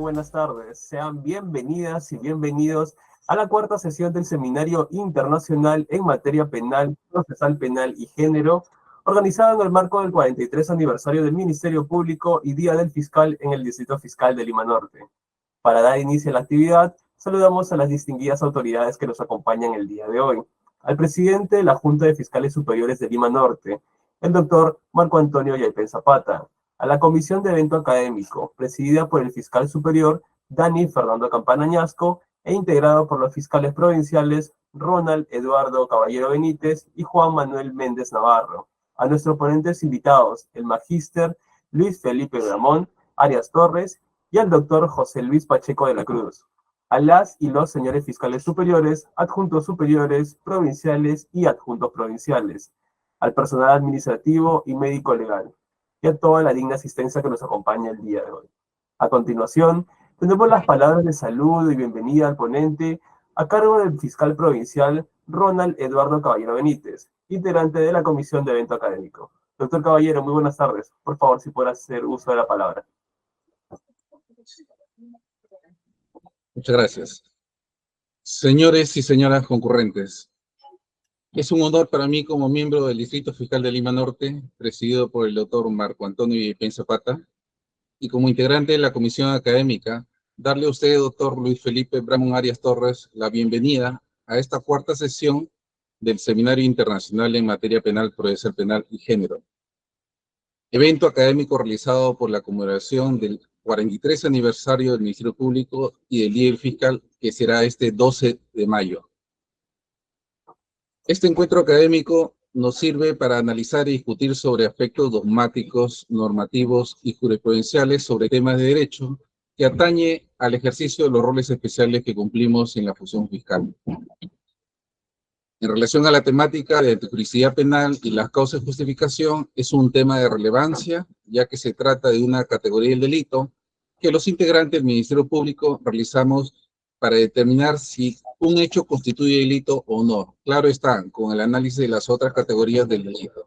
buenas tardes. Sean bienvenidas y bienvenidos a la cuarta sesión del Seminario Internacional en Materia Penal, Procesal Penal y Género, organizado en el marco del 43 aniversario del Ministerio Público y Día del Fiscal en el Distrito Fiscal de Lima Norte. Para dar inicio a la actividad, saludamos a las distinguidas autoridades que nos acompañan el día de hoy. Al presidente de la Junta de Fiscales Superiores de Lima Norte, el doctor Marco Antonio Yaipen Zapata, a la Comisión de Evento Académico, presidida por el fiscal superior Dani Fernando Campana Ñasco e integrado por los fiscales provinciales Ronald Eduardo Caballero Benítez y Juan Manuel Méndez Navarro. A nuestros ponentes invitados, el magíster Luis Felipe Bramón Arias Torres y al doctor José Luis Pacheco de la Cruz. A las y los señores fiscales superiores, adjuntos superiores, provinciales y adjuntos provinciales. Al personal administrativo y médico legal y a toda la digna asistencia que nos acompaña el día de hoy. A continuación, tenemos las palabras de saludo y bienvenida al ponente a cargo del fiscal provincial Ronald Eduardo Caballero Benítez, integrante de la Comisión de Evento Académico. Doctor Caballero, muy buenas tardes. Por favor, si puede hacer uso de la palabra. Muchas gracias. Señores y señoras concurrentes, es un honor para mí como miembro del Distrito Fiscal de Lima Norte, presidido por el doctor Marco Antonio Yaipen Zapata, y como integrante de la Comisión Académica, darle a usted, doctor Luis Felipe Bramón Arias Torres, la bienvenida a esta cuarta sesión del Seminario Internacional en Materia Penal, Procesal Penal y Género. Evento académico realizado por la conmemoración del 43 aniversario del Ministerio Público y del Día del Fiscal, que será este 12 de mayo. Este encuentro académico nos sirve para analizar y discutir sobre aspectos dogmáticos, normativos y jurisprudenciales sobre temas de derecho que atañe al ejercicio de los roles especiales que cumplimos en la función fiscal. En relación a la temática de antijusticia penal y las causas de justificación, es un tema de relevancia, ya que se trata de una categoría del delito que los integrantes del Ministerio Público realizamos para determinar si un hecho constituye delito o no. Claro está, con el análisis de las otras categorías del delito.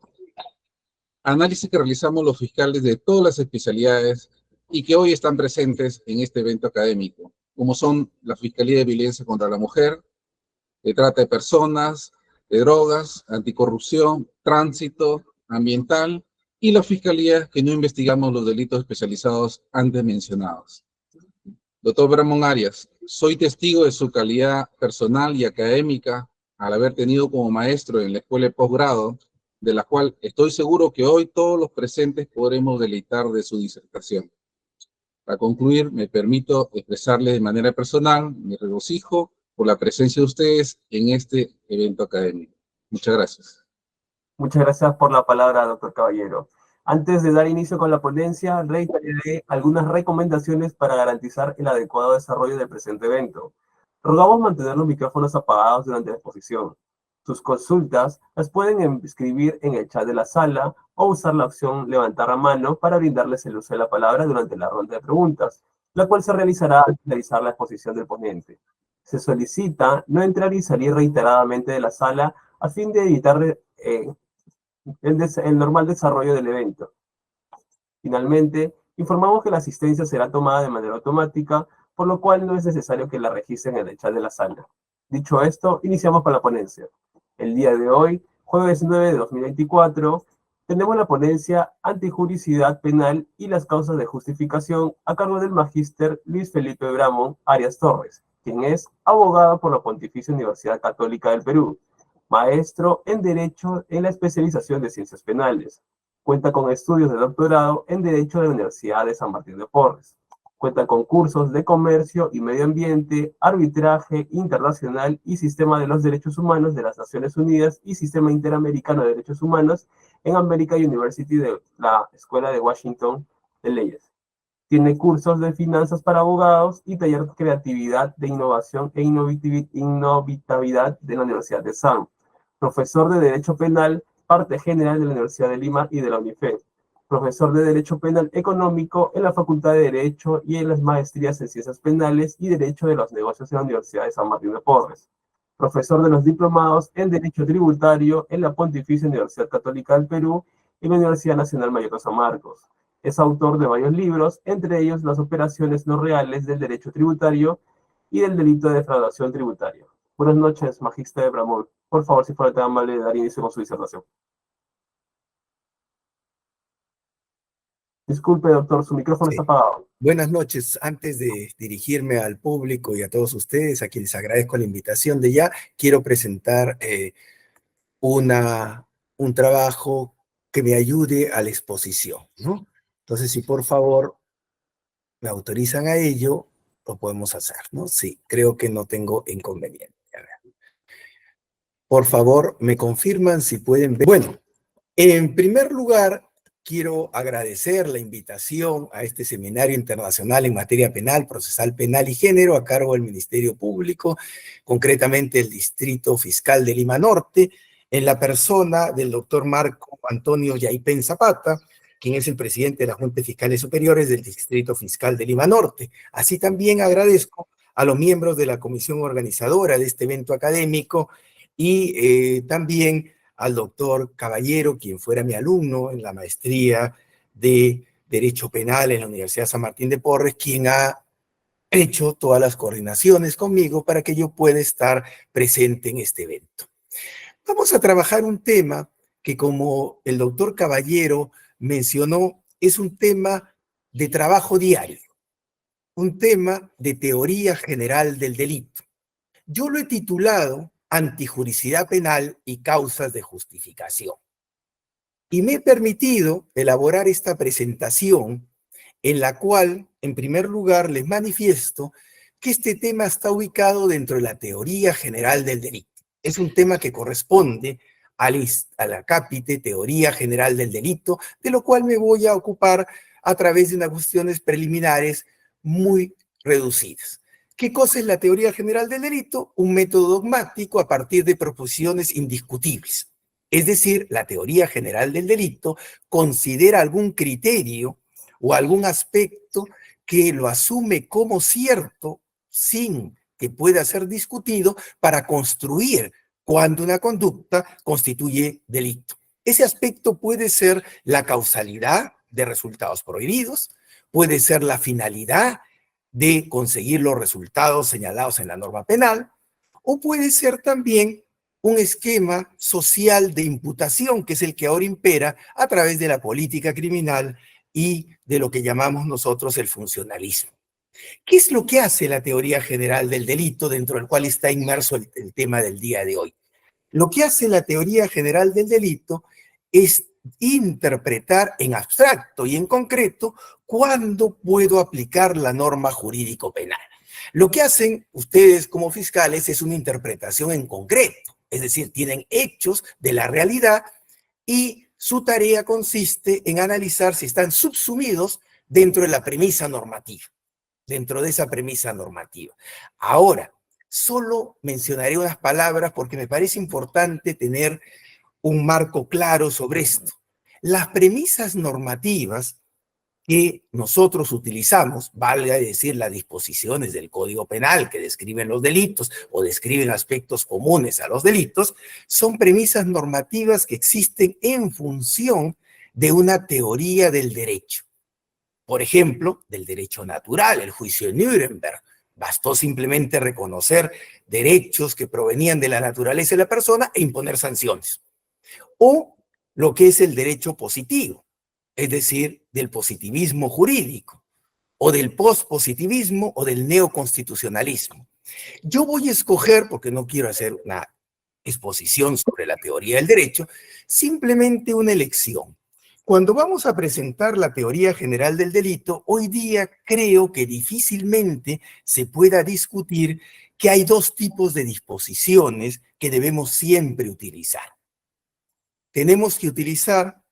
Análisis que realizamos los fiscales de todas las especialidades y que hoy están presentes en este evento académico, como son la Fiscalía de Violencia contra la Mujer, de Trata de Personas, de Drogas, Anticorrupción, Tránsito, Ambiental, y la Fiscalía que no investigamos los delitos especializados antes mencionados. Doctor Bramón Arias, soy testigo de su calidad personal y académica al haber tenido como maestro en la escuela de posgrado, de la cual estoy seguro que hoy todos los presentes podremos deleitar de su disertación. Para concluir, me permito expresarles de manera personal mi regocijo por la presencia de ustedes en este evento académico. Muchas gracias. Muchas gracias por la palabra, doctor Caballero. Antes de dar inicio con la ponencia, reiteraré algunas recomendaciones para garantizar el adecuado desarrollo del presente evento. Rogamos mantener los micrófonos apagados durante la exposición. Sus consultas las pueden escribir en el chat de la sala o usar la opción levantar la mano para brindarles el uso de la palabra durante la ronda de preguntas, la cual se realizará al finalizar la exposición del ponente. Se solicita no entrar y salir reiteradamente de la sala a fin de evitar el normal desarrollo del evento. Finalmente, informamos que la asistencia será tomada de manera automática, por lo cual no es necesario que la registren en el chat de la sala. Dicho esto, iniciamos con la ponencia. El día de hoy, jueves 9 de 2024, tenemos la ponencia Antijuricidad Penal y las causas de justificación a cargo del magíster Luis Felipe Bramón Arias Torres, quien es abogado por la Pontificia Universidad Católica del Perú, maestro en Derecho en la especialización de Ciencias Penales. Cuenta con estudios de doctorado en Derecho de la Universidad de San Martín de Porres. Cuenta con cursos de Comercio y Medio Ambiente, Arbitraje Internacional y Sistema de los Derechos Humanos de las Naciones Unidas y Sistema Interamericano de Derechos Humanos en American University de la Escuela de Washington de Leyes. Tiene cursos de finanzas para abogados y taller de creatividad, de innovación e innovatividad de la Universidad de San. Profesor de Derecho Penal, parte general de la Universidad de Lima y de la UNIFE. Profesor de Derecho Penal Económico en la Facultad de Derecho y en las maestrías en Ciencias Penales y Derecho de los Negocios en la Universidad de San Martín de Porres. Profesor de los diplomados en Derecho Tributario en la Pontificia Universidad Católica del Perú y la Universidad Nacional Mayor de San Marcos. Es autor de varios libros, entre ellos Las operaciones no reales del derecho tributario y del delito de defraudación tributaria. Buenas noches, Magister Bramón. Por favor, si fuera tan amable de dar inicio con su disertación. Disculpe, doctor, su micrófono está apagado. Buenas noches. Antes de dirigirme al público y a todos ustedes, a quienes agradezco la invitación de ya, quiero presentar un trabajo que me ayude a la exposición, ¿no? Entonces, si por favor me autorizan a ello, lo podemos hacer, ¿no? Sí, creo que no tengo inconveniente. A ver. Por favor, me confirman si pueden ver. Bueno, en primer lugar, quiero agradecer la invitación a este seminario internacional en materia penal, procesal penal y género a cargo del Ministerio Público, concretamente el Distrito Fiscal de Lima Norte, en la persona del doctor Marco Antonio Yaipen Zapata, quien es el presidente de la Junta de Fiscales Superiores del Distrito Fiscal de Lima Norte. Así también agradezco a los miembros de la comisión organizadora de este evento académico y también al doctor Caballero, quien fuera mi alumno en la maestría de Derecho Penal en la Universidad San Martín de Porres, quien ha hecho todas las coordinaciones conmigo para que yo pueda estar presente en este evento. Vamos a trabajar un tema que, como el doctor Caballero mencionó, es un tema de trabajo diario, un tema de teoría general del delito. Yo lo he titulado Antijuricidad penal y causas de justificación. Y me he permitido elaborar esta presentación en la cual, en primer lugar, les manifiesto que este tema está ubicado dentro de la teoría general del delito. Es un tema que corresponde a la cápite Teoría General del Delito, de lo cual me voy a ocupar a través de unas cuestiones preliminares muy reducidas. ¿Qué cosa es la teoría general del delito? Un método dogmático a partir de proposiciones indiscutibles. Es decir, la teoría general del delito considera algún criterio o algún aspecto que lo asume como cierto sin que pueda ser discutido para construir cuando una conducta constituye delito. Ese aspecto puede ser la causalidad de resultados prohibidos, puede ser la finalidad de conseguir los resultados señalados en la norma penal, o puede ser también un esquema social de imputación, que es el que ahora impera a través de la política criminal y de lo que llamamos nosotros el funcionalismo. ¿Qué es lo que hace la teoría general del delito, dentro del cual está inmerso el tema del día de hoy? Lo que hace la teoría general del delito es interpretar en abstracto y en concreto cuándo puedo aplicar la norma jurídico penal. Lo que hacen ustedes como fiscales es una interpretación en concreto, es decir, tienen hechos de la realidad y su tarea consiste en analizar si están subsumidos dentro de la premisa normativa, dentro de esa premisa normativa. Ahora, solo mencionaré unas palabras porque me parece importante tener un marco claro sobre esto. Las premisas normativas que nosotros utilizamos, valga decir las disposiciones del Código Penal que describen los delitos o describen aspectos comunes a los delitos, son premisas normativas que existen en función de una teoría del derecho. Por ejemplo, del derecho natural, el juicio de Nuremberg. Bastó simplemente reconocer derechos que provenían de la naturaleza de la persona e imponer sanciones. O lo que es el derecho positivo, es decir, del positivismo jurídico, o del pospositivismo o del neoconstitucionalismo. Yo voy a escoger, porque no quiero hacer una exposición sobre la teoría del derecho, simplemente una elección. Cuando vamos a presentar la teoría general del delito, hoy día creo que difícilmente se pueda discutir que hay dos tipos de disposiciones que debemos siempre utilizar. Tenemos que utilizar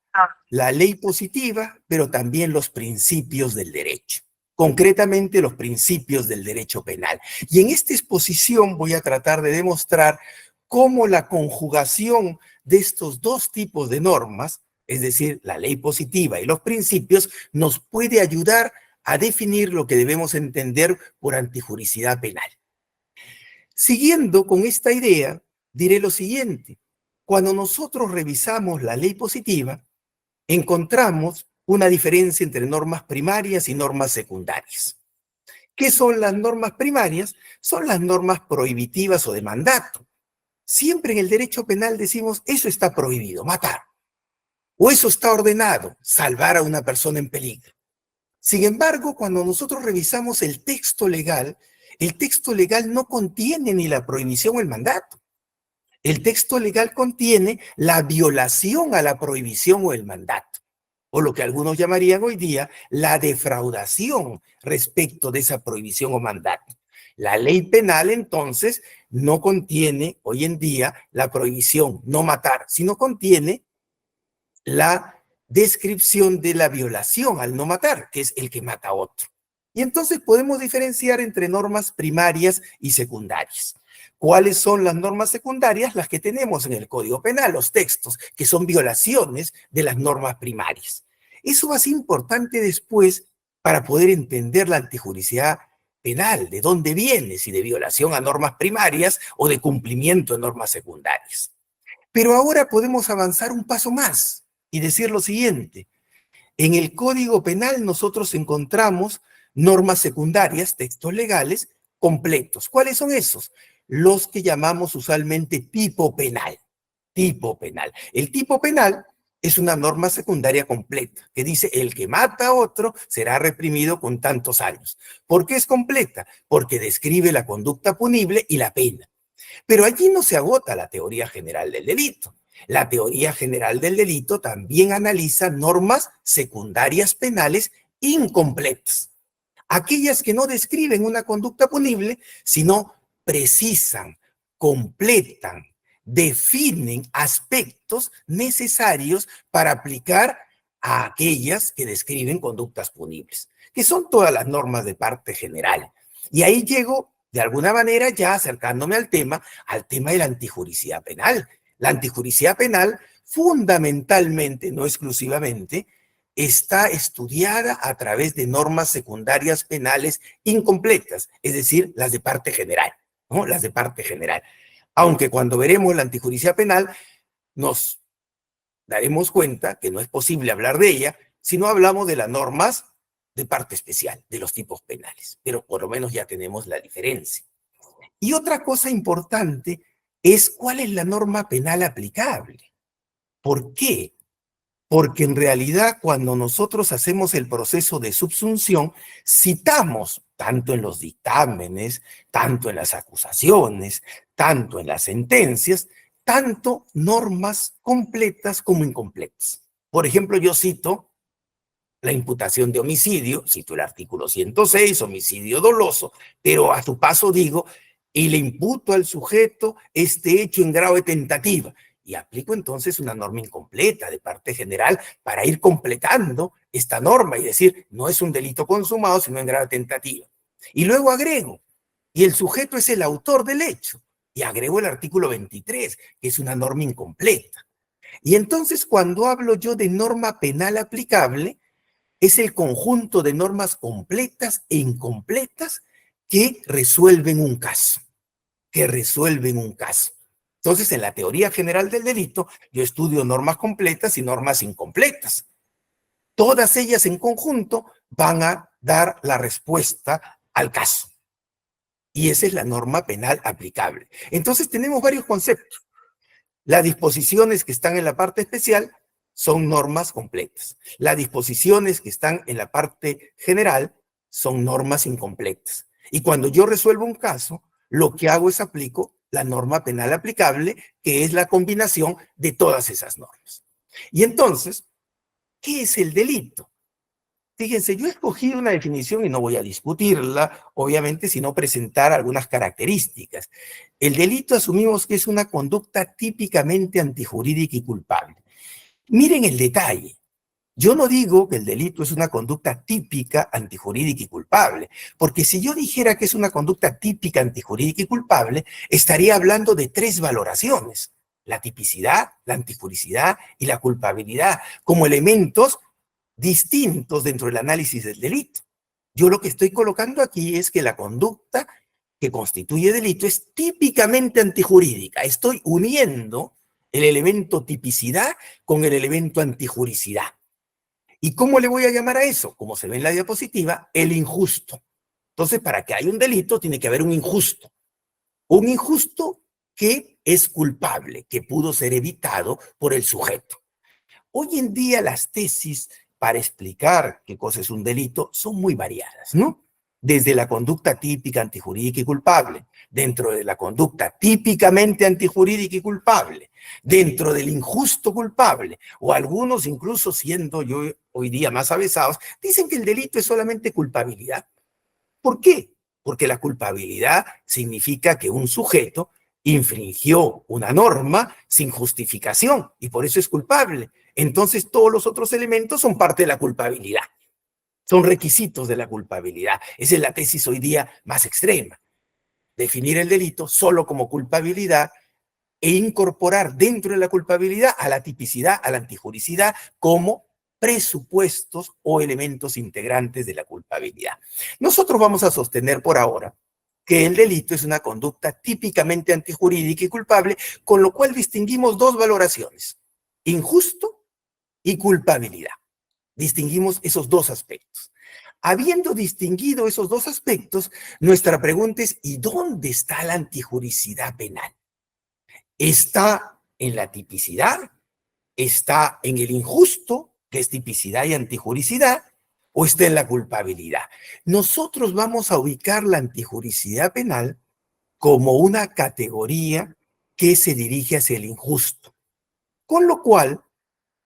la ley positiva, pero también los principios del derecho, concretamente los principios del derecho penal. Y en esta exposición voy a tratar de demostrar cómo la conjugación de estos dos tipos de normas, es decir, la ley positiva y los principios, nos puede ayudar a definir lo que debemos entender por antijuricidad penal. Siguiendo con esta idea, diré lo siguiente. Cuando nosotros revisamos la ley positiva, encontramos una diferencia entre normas primarias y normas secundarias. ¿Qué son las normas primarias? Son las normas prohibitivas o de mandato. Siempre en el derecho penal decimos, eso está prohibido, matar. O eso está ordenado, salvar a una persona en peligro. Sin embargo, cuando nosotros revisamos el texto legal no contiene ni la prohibición o el mandato. El texto legal contiene la violación a la prohibición o el mandato, o lo que algunos llamarían hoy día la defraudación respecto de esa prohibición o mandato. La ley penal, entonces, no contiene hoy en día la prohibición, no matar, sino contiene la descripción de la violación al no matar, que es el que mata a otro. Y entonces podemos diferenciar entre normas primarias y secundarias. ¿Cuáles son las normas secundarias? Las que tenemos en el Código Penal, los textos, que son violaciones de las normas primarias. Eso va a ser importante después para poder entender la antijuricidad penal, de dónde viene, si de violación a normas primarias o de cumplimiento de normas secundarias. Pero ahora podemos avanzar un paso más y decir lo siguiente. En el Código Penal nosotros encontramos normas secundarias, textos legales, completos. ¿Cuáles son esos? Los que llamamos usualmente tipo penal. Tipo penal. El tipo penal es una norma secundaria completa que dice el que mata a otro será reprimido con tantos años. ¿Por qué es completa? Porque describe la conducta punible y la pena. Pero allí no se agota la teoría general del delito. La teoría general del delito también analiza normas secundarias penales incompletas. Aquellas que no describen una conducta punible, sino precisan, completan, definen aspectos necesarios para aplicar a aquellas que describen conductas punibles, que son todas las normas de parte general. Y ahí llego, de alguna manera, ya acercándome al tema de la antijuricidad penal. La antijuricidad penal, fundamentalmente, no exclusivamente, está estudiada a través de normas secundarias penales incompletas, es decir, las de parte general, ¿no? Las de parte general. Aunque cuando veremos la antijuricidad penal, nos daremos cuenta que no es posible hablar de ella si no hablamos de las normas de parte especial, de los tipos penales. Pero por lo menos ya tenemos la diferencia. Y otra cosa importante es cuál es la norma penal aplicable. ¿Por qué? Porque en realidad cuando nosotros hacemos el proceso de subsunción, citamos tanto en los dictámenes, tanto en las acusaciones, tanto en las sentencias, tanto normas completas como incompletas. Por ejemplo, yo cito la imputación de homicidio, cito el artículo 106, homicidio doloso, pero a su paso digo, y le imputo al sujeto este hecho en grado de tentativa. Y aplico entonces una norma incompleta de parte general para ir completando esta norma y decir, no es un delito consumado, sino en grado de tentativa. Y luego agrego, y el sujeto es el autor del hecho. Y agrego el artículo 23, que es una norma incompleta. Y entonces cuando hablo yo de norma penal aplicable, es el conjunto de normas completas e incompletas que resuelven un caso. Entonces, en la teoría general del delito, yo estudio normas completas y normas incompletas. Todas ellas en conjunto van a dar la respuesta al caso. Y esa es la norma penal aplicable. Entonces, tenemos varios conceptos. Las disposiciones que están en la parte especial son normas completas. Las disposiciones que están en la parte general son normas incompletas. Y cuando yo resuelvo un caso, lo que hago es aplico la norma penal aplicable, que es la combinación de todas esas normas. Y entonces, ¿qué es el delito? Fíjense, yo he escogido una definición y no voy a discutirla, obviamente, sino presentar algunas características. El delito asumimos que es una conducta típicamente antijurídica y culpable. Miren el detalle. Yo no digo que el delito es una conducta típica, antijurídica y culpable, porque si yo dijera que es una conducta típica, antijurídica y culpable, estaría hablando de tres valoraciones: la tipicidad, la antijuricidad y la culpabilidad, como elementos distintos dentro del análisis del delito. Yo lo que estoy colocando aquí es que la conducta que constituye delito es típicamente antijurídica. Estoy uniendo el elemento tipicidad con el elemento antijuricidad. ¿Y cómo le voy a llamar a eso? Como se ve en la diapositiva, el injusto. Entonces, para que haya un delito, tiene que haber un injusto. Un injusto que es culpable, que pudo ser evitado por el sujeto. Hoy en día las tesis para explicar qué cosa es un delito son muy variadas, ¿no? Desde la conducta típica, antijurídica y culpable, dentro de la conducta típicamente antijurídica y culpable, dentro del injusto culpable, o algunos incluso siendo yo hoy día más avesados, dicen que el delito es solamente culpabilidad. ¿Por qué? Porque la culpabilidad significa que un sujeto infringió una norma sin justificación y por eso es culpable. Entonces todos los otros elementos son parte de la culpabilidad. Son requisitos de la culpabilidad. Esa es la tesis hoy día más extrema. Definir el delito solo como culpabilidad e incorporar dentro de la culpabilidad a la tipicidad, a la antijuricidad, como presupuestos o elementos integrantes de la culpabilidad. Nosotros vamos a sostener por ahora que el delito es una conducta típicamente antijurídica y culpable, con lo cual distinguimos dos valoraciones, injusto y culpabilidad. Distinguimos esos dos aspectos. Habiendo distinguido esos dos aspectos, nuestra pregunta es, ¿y dónde está la antijuricidad penal? ¿Está en la tipicidad? ¿Está en el injusto, que es tipicidad y antijuricidad? ¿O está en la culpabilidad? Nosotros vamos a ubicar la antijuricidad penal como una categoría que se dirige hacia el injusto. Con lo cual,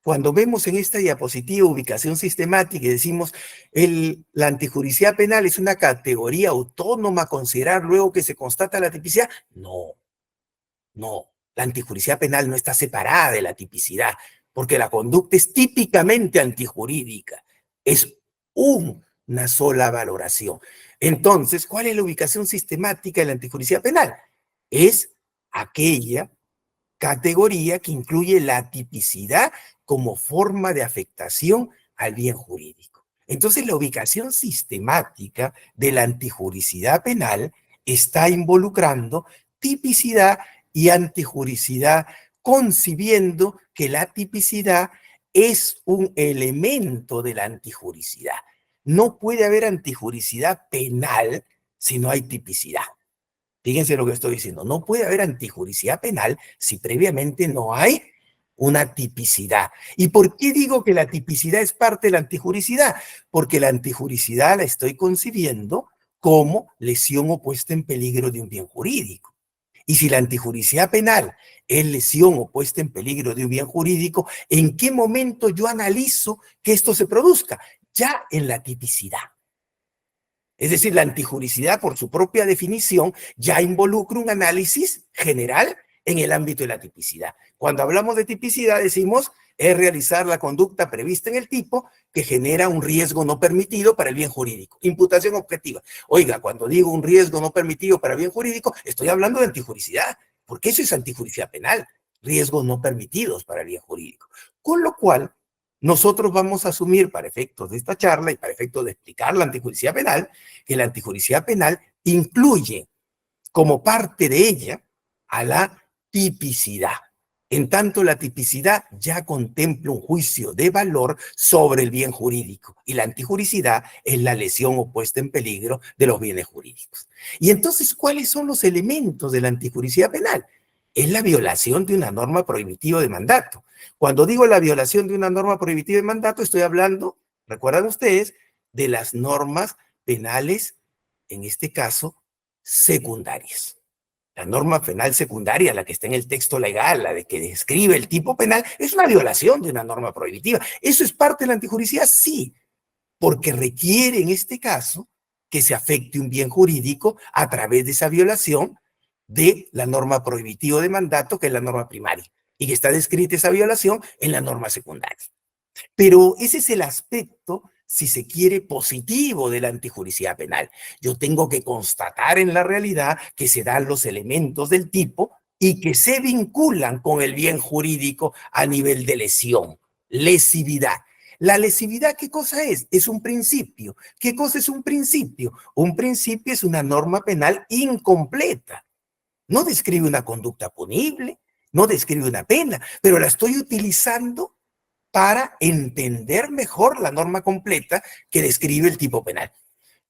cuando vemos en esta diapositiva ubicación sistemática y decimos la antijuricidad penal es una categoría autónoma a considerar luego que se constata la tipicidad, no. La antijuricidad penal no está separada de la tipicidad, porque la conducta es típicamente antijurídica. Es una sola valoración. Entonces, ¿cuál es la ubicación sistemática de la antijuricidad penal? Es aquella categoría que incluye la tipicidad como forma de afectación al bien jurídico. Entonces, la ubicación sistemática de la antijuricidad penal está involucrando tipicidad y antijuricidad, concibiendo que la tipicidad es un elemento de la antijuricidad. No puede haber antijuricidad penal si no hay tipicidad. Fíjense lo que estoy diciendo. No puede haber antijuricidad penal si previamente no hay una tipicidad. ¿Y por qué digo que la tipicidad es parte de la antijuricidad? Porque la antijuricidad la estoy concibiendo como lesión o puesta en peligro de un bien jurídico. Y si la antijuricidad penal es lesión o puesta en peligro de un bien jurídico, ¿en qué momento yo analizo que esto se produzca? Ya en la tipicidad. Es decir, la antijuricidad, por su propia definición, ya involucra un análisis general en el ámbito de la tipicidad. Cuando hablamos de tipicidad, decimos, es realizar la conducta prevista en el tipo que genera un riesgo no permitido para el bien jurídico. Imputación objetiva. Oiga, cuando digo un riesgo no permitido para el bien jurídico, estoy hablando de antijuricidad, porque eso es antijuricidad penal, riesgos no permitidos para el bien jurídico. Con lo cual, nosotros vamos a asumir para efectos de esta charla y para efectos de explicar la antijuricidad penal, que la antijuricidad penal incluye como parte de ella a la tipicidad. En tanto, la tipicidad ya contempla un juicio de valor sobre el bien jurídico y la antijuricidad es la lesión o puesta en peligro de los bienes jurídicos. Y entonces, ¿cuáles son los elementos de la antijuricidad penal? Es la violación de una norma prohibitiva de mandato. Cuando digo la violación de una norma prohibitiva de mandato, estoy hablando, recuerdan ustedes, de las normas penales, en este caso, secundarias. La norma penal secundaria, la que está en el texto legal, la de que describe el tipo penal, es una violación de una norma prohibitiva. ¿Eso es parte de la antijuricidad? Sí, porque requiere en este caso que se afecte un bien jurídico a través de esa violación de la norma prohibitiva de mandato, que es la norma primaria, y que está descrita esa violación en la norma secundaria. Pero ese es el aspecto, si se quiere, positivo de la antijuricidad penal. Yo tengo que constatar en la realidad que se dan los elementos del tipo y que se vinculan con el bien jurídico a nivel de lesión, lesividad. La lesividad, ¿qué cosa es? Es un principio. ¿Qué cosa es un principio? Un principio es una norma penal incompleta. No describe una conducta punible, no describe una pena, pero la estoy utilizando para entender mejor la norma completa que describe el tipo penal.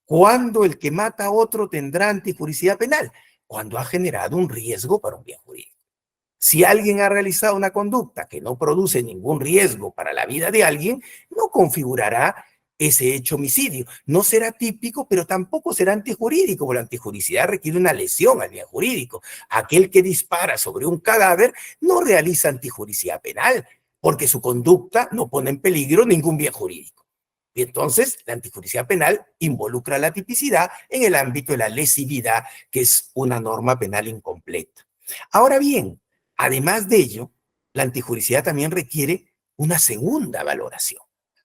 ¿Cuándo el que mata a otro tendrá antijuricidad penal? Cuando ha generado un riesgo para un bien jurídico. Si alguien ha realizado una conducta que no produce ningún riesgo para la vida de alguien, no configurará ese hecho homicidio. No será típico, pero tampoco será antijurídico, porque la antijuricidad requiere una lesión al bien jurídico. Aquel que dispara sobre un cadáver no realiza antijuricidad penal, porque su conducta no pone en peligro ningún bien jurídico. Y entonces la antijuricidad penal involucra la tipicidad en el ámbito de la lesividad, que es una norma penal incompleta. Ahora bien, además de ello, la antijuricidad también requiere una segunda valoración.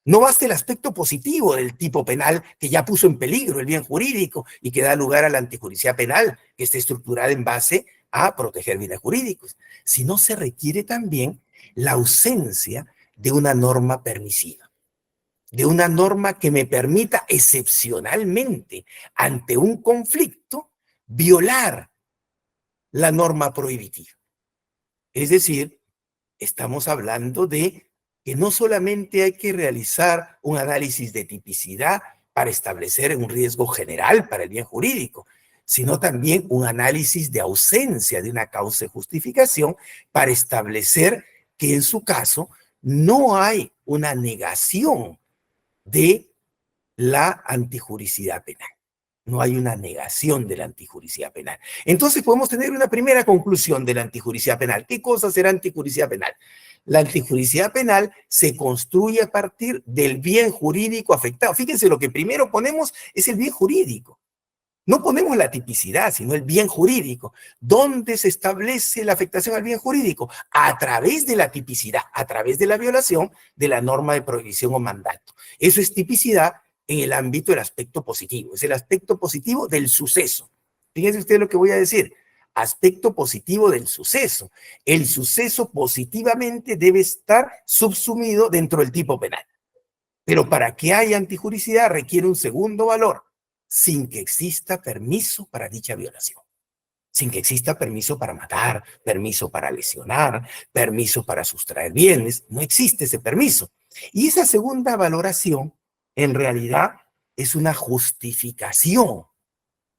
No basta el aspecto positivo del tipo penal que ya puso en peligro el bien jurídico y que da lugar a la antijuricidad penal, que está estructurada en base a proteger bienes jurídicos, sino se requiere también la ausencia de una norma permisiva, de una norma que me permita excepcionalmente, ante un conflicto, violar la norma prohibitiva. Es decir, estamos hablando de que no solamente hay que realizar un análisis de tipicidad para establecer un riesgo general para el bien jurídico, sino también un análisis de ausencia de una causa de justificación para establecer que en su caso no hay una negación de la antijuricidad penal. No hay una negación de la antijuricidad penal. Entonces podemos tener una primera conclusión de la antijuricidad penal. ¿Qué cosa será antijuricidad penal? La antijuricidad penal se construye a partir del bien jurídico afectado. Fíjense, lo que primero ponemos es el bien jurídico. No ponemos la tipicidad, sino el bien jurídico. ¿Dónde se establece la afectación al bien jurídico? A través de la tipicidad, a través de la violación de la norma de prohibición o mandato. Eso es tipicidad en el ámbito del aspecto positivo. Es el aspecto positivo del suceso. Fíjense ustedes lo que voy a decir. Aspecto positivo del suceso. El suceso positivamente debe estar subsumido dentro del tipo penal. Pero para que haya antijuricidad requiere un segundo valor, sin que exista permiso para dicha violación. Sin que exista permiso para matar, permiso para lesionar, permiso para sustraer bienes. No existe ese permiso. Y esa segunda valoración, en realidad, es una justificación,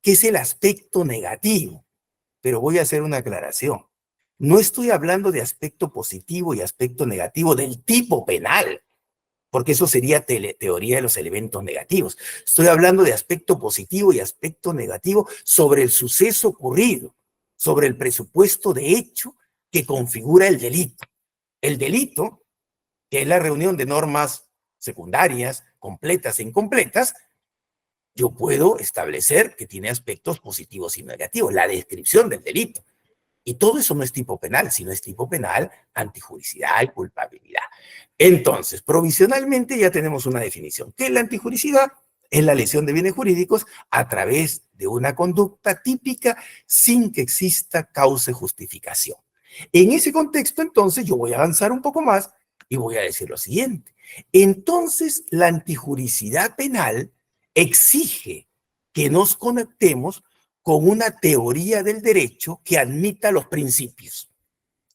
que es el aspecto negativo. Pero voy a hacer una aclaración. No estoy hablando de aspecto positivo y aspecto negativo del tipo penal, porque eso sería teoría de los elementos negativos. Estoy hablando de aspecto positivo y aspecto negativo sobre el suceso ocurrido, sobre el presupuesto de hecho que configura el delito. El delito, que es la reunión de normas secundarias, completas e incompletas, yo puedo establecer que tiene aspectos positivos y negativos, la descripción del delito. Y todo eso no es tipo penal, sino es tipo penal, antijuricidad y culpabilidad. Entonces, provisionalmente ya tenemos una definición. ¿Qué es la antijuricidad? Es la lesión de bienes jurídicos a través de una conducta típica sin que exista causa de justificación. En ese contexto, entonces, yo voy a avanzar un poco más y voy a decir lo siguiente. Entonces, la antijuricidad penal exige que nos conectemos con una teoría del derecho que admita los principios.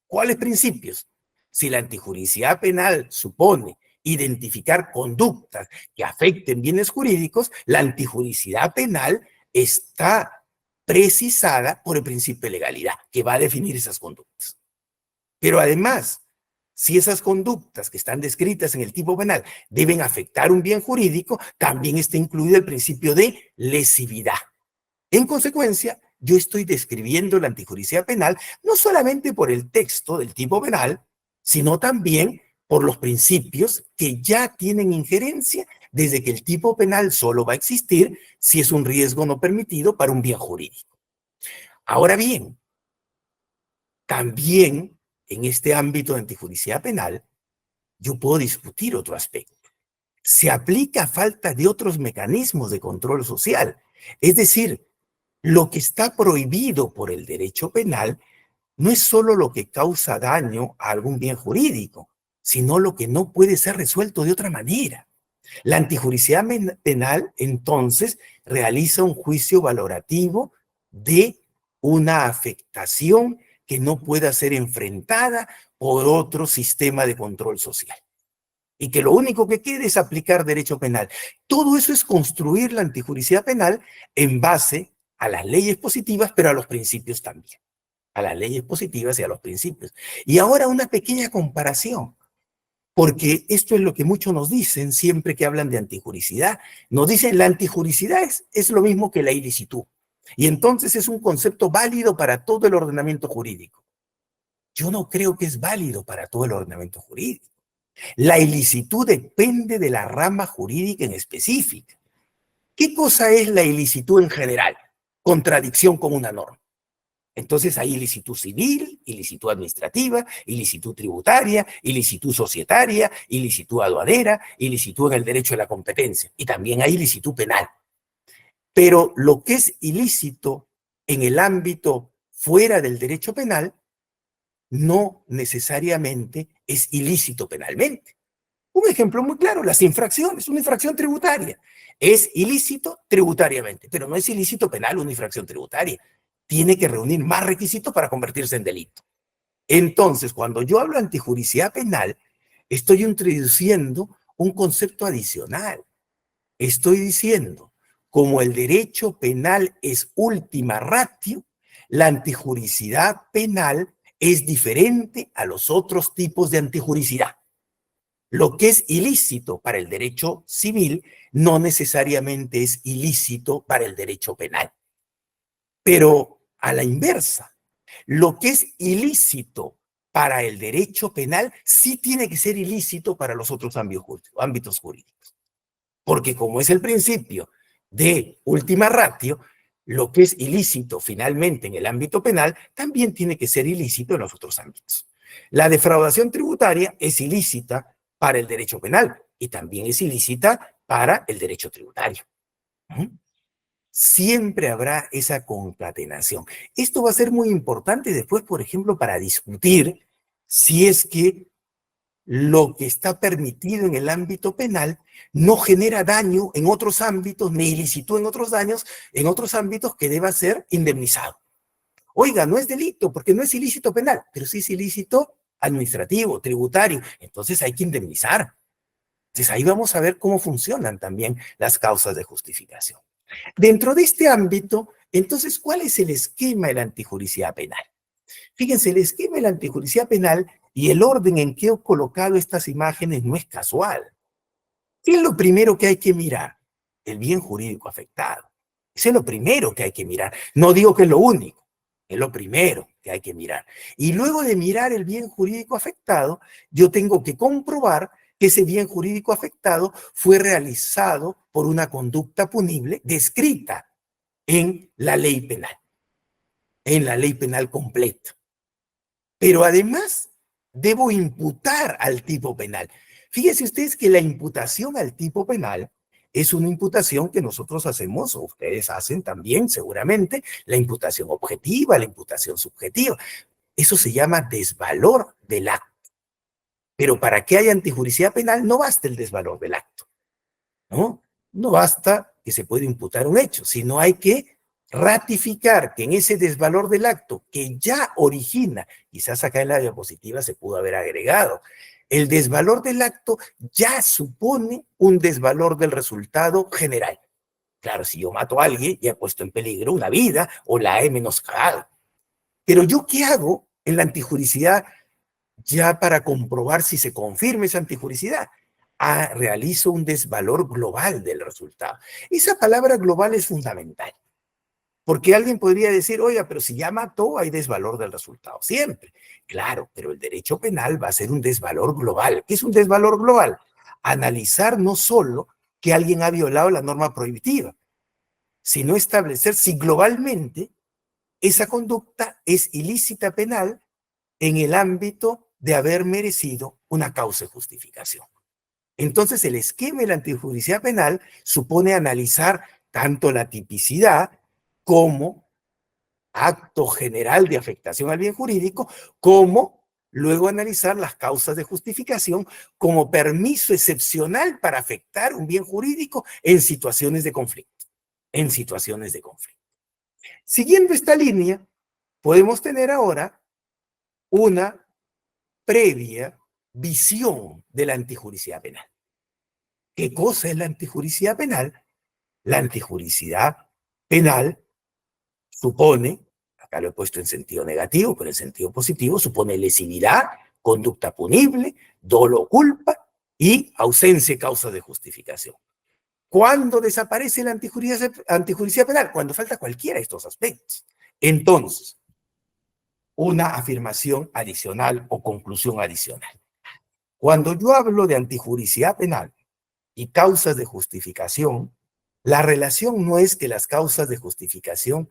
¿Cuáles principios? Si la antijuricidad penal supone identificar conductas que afecten bienes jurídicos, la antijuricidad penal está precisada por el principio de legalidad, que va a definir esas conductas. Pero además, si esas conductas que están descritas en el tipo penal deben afectar un bien jurídico, también está incluido el principio de lesividad. En consecuencia, yo estoy describiendo la antijuricidad penal no solamente por el texto del tipo penal, sino también por los principios que ya tienen injerencia desde que el tipo penal solo va a existir si es un riesgo no permitido para un bien jurídico. Ahora bien, también en este ámbito de antijuricidad penal, yo puedo discutir otro aspecto. Se aplica a falta de otros mecanismos de control social. Es decir, lo que está prohibido por el derecho penal no es solo lo que causa daño a algún bien jurídico, sino lo que no puede ser resuelto de otra manera. La antijuricidad penal, entonces, realiza un juicio valorativo de una afectación que no pueda ser enfrentada por otro sistema de control social. y que lo único que quiere es aplicar derecho penal. Todo eso es construir la antijuricidad penal en base a las leyes positivas, pero a los principios también. A las leyes positivas y a los principios. Y ahora una pequeña comparación, porque esto es lo que muchos nos dicen siempre que hablan de antijuricidad. Nos dicen la antijuricidad es lo mismo que la ilicitud. Y entonces es un concepto válido para todo el ordenamiento jurídico. Yo no creo que es válido para todo el ordenamiento jurídico. La ilicitud depende de la rama jurídica en específica. ¿Qué cosa es la ilicitud en general? Contradicción con una norma. Entonces hay ilicitud civil, ilicitud administrativa, ilicitud tributaria, ilicitud societaria, ilicitud aduanera, ilicitud en el derecho de la competencia. Y también hay ilicitud penal. Pero lo que es ilícito en el ámbito fuera del derecho penal no necesariamente es ilícito penalmente. Un ejemplo muy claro, las infracciones, una infracción tributaria. Es ilícito tributariamente, pero no es ilícito penal una infracción tributaria. Tiene que reunir más requisitos para convertirse en delito. Entonces, cuando yo hablo de antijuricidad penal, estoy introduciendo un concepto adicional. Estoy diciendo, como el derecho penal es última ratio, la antijuricidad penal es diferente a los otros tipos de antijuricidad. Lo que es ilícito para el derecho civil no necesariamente es ilícito para el derecho penal. Pero a la inversa, lo que es ilícito para el derecho penal sí tiene que ser ilícito para los otros ámbitos jurídicos. Porque como es el principio de última ratio, lo que es ilícito finalmente en el ámbito penal también tiene que ser ilícito en los otros ámbitos. La defraudación tributaria es ilícita para el derecho penal y también es ilícita para el derecho tributario. Siempre habrá esa concatenación. Esto va a ser muy importante después, por ejemplo, para discutir si es que lo que está permitido en el ámbito penal no genera daño en otros ámbitos, ni ilícito en otros daños, en otros ámbitos que deba ser indemnizado. Oiga, no es delito porque no es ilícito penal, pero sí es ilícito administrativo, tributario, entonces hay que indemnizar. Entonces ahí vamos a ver cómo funcionan también las causas de justificación. Dentro de este ámbito, entonces, ¿cuál es el esquema de la antijuricidad penal? Fíjense, el esquema de la antijuricidad penal y el orden en que he colocado estas imágenes no es casual. ¿Qué es lo primero que hay que mirar? El bien jurídico afectado. Eso es lo primero que hay que mirar. No digo que es lo único, es lo primero que hay que mirar. Y luego de mirar el bien jurídico afectado, yo tengo que comprobar que ese bien jurídico afectado fue realizado por una conducta punible descrita en la ley penal completa. Pero además, debo imputar al tipo penal. Fíjense ustedes que la imputación al tipo penal es una imputación que nosotros hacemos, o ustedes hacen también seguramente, la imputación objetiva, la imputación subjetiva. Eso se llama desvalor del acto. Pero para que haya antijuricidad penal no basta el desvalor del acto, ¿no? No basta que se pueda imputar un hecho, sino hay que ratificar que en ese desvalor del acto que ya origina, quizás acá en la diapositiva se pudo haber agregado, el desvalor del acto ya supone un desvalor del resultado general. Claro, si yo mato a alguien, ya he puesto en peligro una vida o la he menoscabado. Pero ¿yo qué hago en la antijuricidad ya para comprobar si se confirma esa antijuricidad? Realizo un desvalor global del resultado. Esa palabra global es fundamental. Porque alguien podría decir, oiga, pero si ya mató, hay desvalor del resultado. Siempre. Claro, pero el derecho penal va a ser un desvalor global. ¿Qué es un desvalor global? Analizar no solo que alguien ha violado la norma prohibitiva, sino establecer si globalmente esa conducta es ilícita penal en el ámbito de haber merecido una causa de justificación. Entonces, el esquema de la antijuricidad penal supone analizar tanto la tipicidad como acto general de afectación al bien jurídico, como luego analizar las causas de justificación como permiso excepcional para afectar un bien jurídico en situaciones de conflicto. En situaciones de conflicto. Siguiendo esta línea, podemos tener ahora una previa visión de la antijuricidad penal. ¿Qué cosa es la antijuricidad penal? La antijuricidad penal supone, acá lo he puesto en sentido negativo, pero en sentido positivo, supone lesividad, conducta punible, dolo o culpa y ausencia de causa de justificación. ¿Cuándo desaparece la antijuricidad penal? Cuando falta cualquiera de estos aspectos. Entonces, una afirmación adicional o conclusión adicional. Cuando yo hablo de antijuricidad penal y causas de justificación, la relación no es que las causas de justificación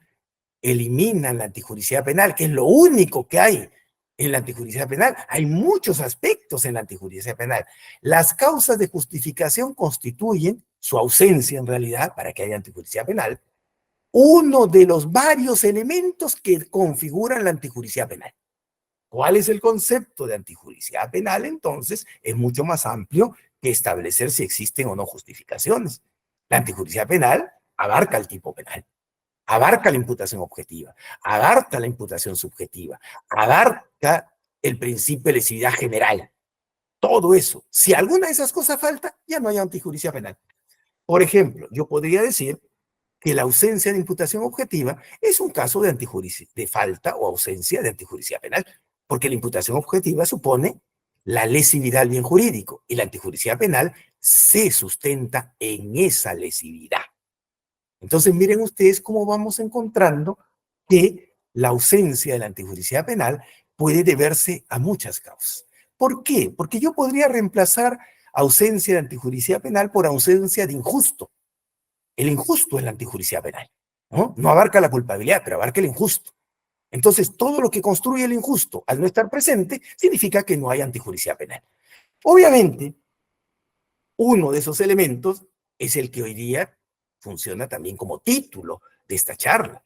eliminan la antijuricidad penal, que es lo único que hay en la antijuricidad penal. Hay muchos aspectos en la antijuricidad penal. Las causas de justificación constituyen, su ausencia en realidad, para que haya antijuricidad penal, uno de los varios elementos que configuran la antijuricidad penal. ¿Cuál es el concepto de antijuricidad penal? Entonces, es mucho más amplio que establecer si existen o no justificaciones. La antijuricidad penal abarca el tipo penal, abarca la imputación objetiva, abarca la imputación subjetiva, abarca el principio de lesividad general. Todo eso. Si alguna de esas cosas falta, ya no hay antijuricidad penal. Por ejemplo, yo podría decir que la ausencia de imputación objetiva es un caso de de falta o ausencia de antijuricidad penal, porque la imputación objetiva supone la lesividad del bien jurídico y la antijuricidad penal se sustenta en esa lesividad. Entonces, miren ustedes cómo vamos encontrando que la ausencia de la antijuricidad penal puede deberse a muchas causas. ¿Por qué? Porque yo podría reemplazar ausencia de antijuricidad penal por ausencia de injusto. El injusto es la antijuricidad penal, ¿no? No abarca la culpabilidad, pero abarca el injusto. Entonces, todo lo que construye el injusto al no estar presente significa que no hay antijuricidad penal. Obviamente, uno de esos elementos es el que hoy día funciona también como título de esta charla,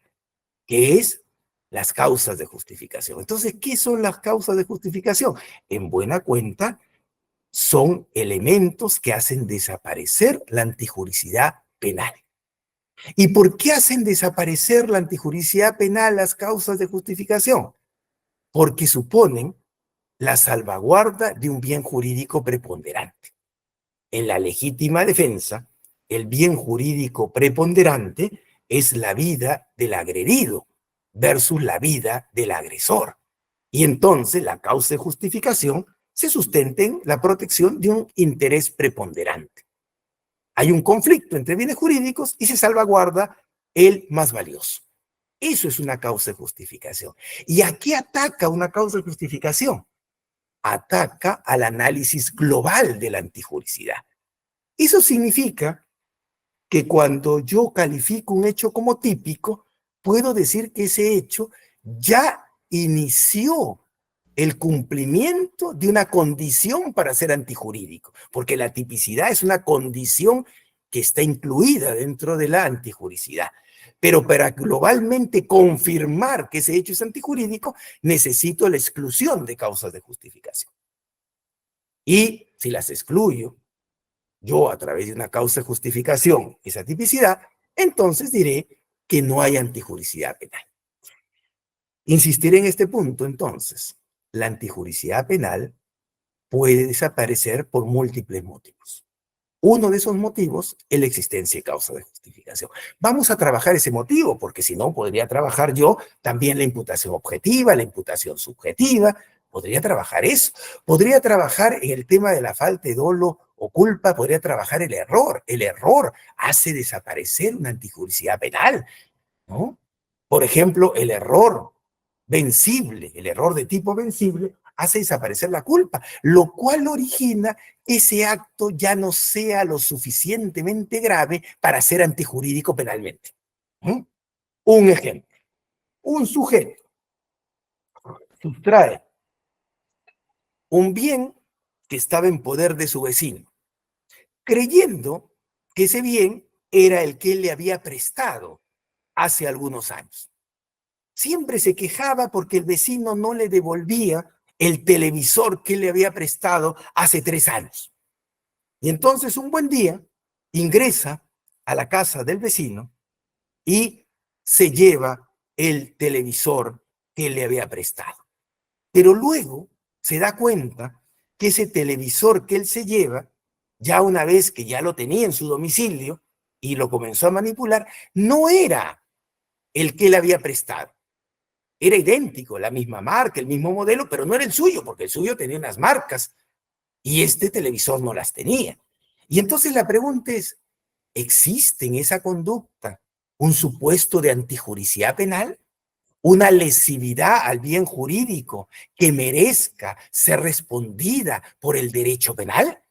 que es las causas de justificación. Entonces, ¿qué son las causas de justificación? En buena cuenta, son elementos que hacen desaparecer la antijuricidad penal. ¿Y por qué hacen desaparecer la antijuricidad penal las causas de justificación? Porque suponen la salvaguarda de un bien jurídico preponderante. En la legítima defensa, el bien jurídico preponderante es la vida del agredido versus la vida del agresor. Y entonces la causa de justificación se sustenta en la protección de un interés preponderante. Hay un conflicto entre bienes jurídicos y se salvaguarda el más valioso. Eso es una causa de justificación. ¿Y a qué ataca una causa de justificación? Ataca al análisis global de la antijuricidad. Eso significa que cuando yo califico un hecho como típico, puedo decir que ese hecho ya inició el cumplimiento de una condición para ser antijurídico, porque la tipicidad es una condición que está incluida dentro de la antijuricidad. Pero para globalmente confirmar que ese hecho es antijurídico, necesito la exclusión de causas de justificación. Y si las excluyo, yo a través de una causa de justificación, esa tipicidad, entonces diré que no hay antijuricidad penal. Insistiré en este punto, entonces. La antijuricidad penal puede desaparecer por múltiples motivos. Uno de esos motivos es la existencia de causa de justificación. Vamos a trabajar ese motivo, porque si no, podría trabajar yo también la imputación objetiva, la imputación subjetiva, podría trabajar eso. Podría trabajar en el tema de la falta de dolo o culpa, podría trabajar el error. El error hace desaparecer una antijuricidad penal, ¿no? Por ejemplo, el error vencible, el error de tipo vencible, hace desaparecer la culpa, lo cual origina que ese acto ya no sea lo suficientemente grave para ser antijurídico penalmente. Un ejemplo, un sujeto sustrae un bien que estaba en poder de su vecino, creyendo que ese bien era el que él le había prestado hace algunos años. Siempre se quejaba porque el vecino no le devolvía el televisor que le había prestado hace 3 años. Y entonces un buen día ingresa a la casa del vecino y se lleva el televisor que le había prestado. Pero luego se da cuenta que ese televisor que él se lleva, ya una vez que ya lo tenía en su domicilio y lo comenzó a manipular, no era el que él había prestado. Era idéntico, la misma marca, el mismo modelo, pero no era el suyo, porque el suyo tenía unas marcas y este televisor no las tenía. Y entonces la pregunta es, ¿existe en esa conducta un supuesto de antijuricidad penal? ¿Una lesividad al bien jurídico que merezca ser respondida por el derecho penal?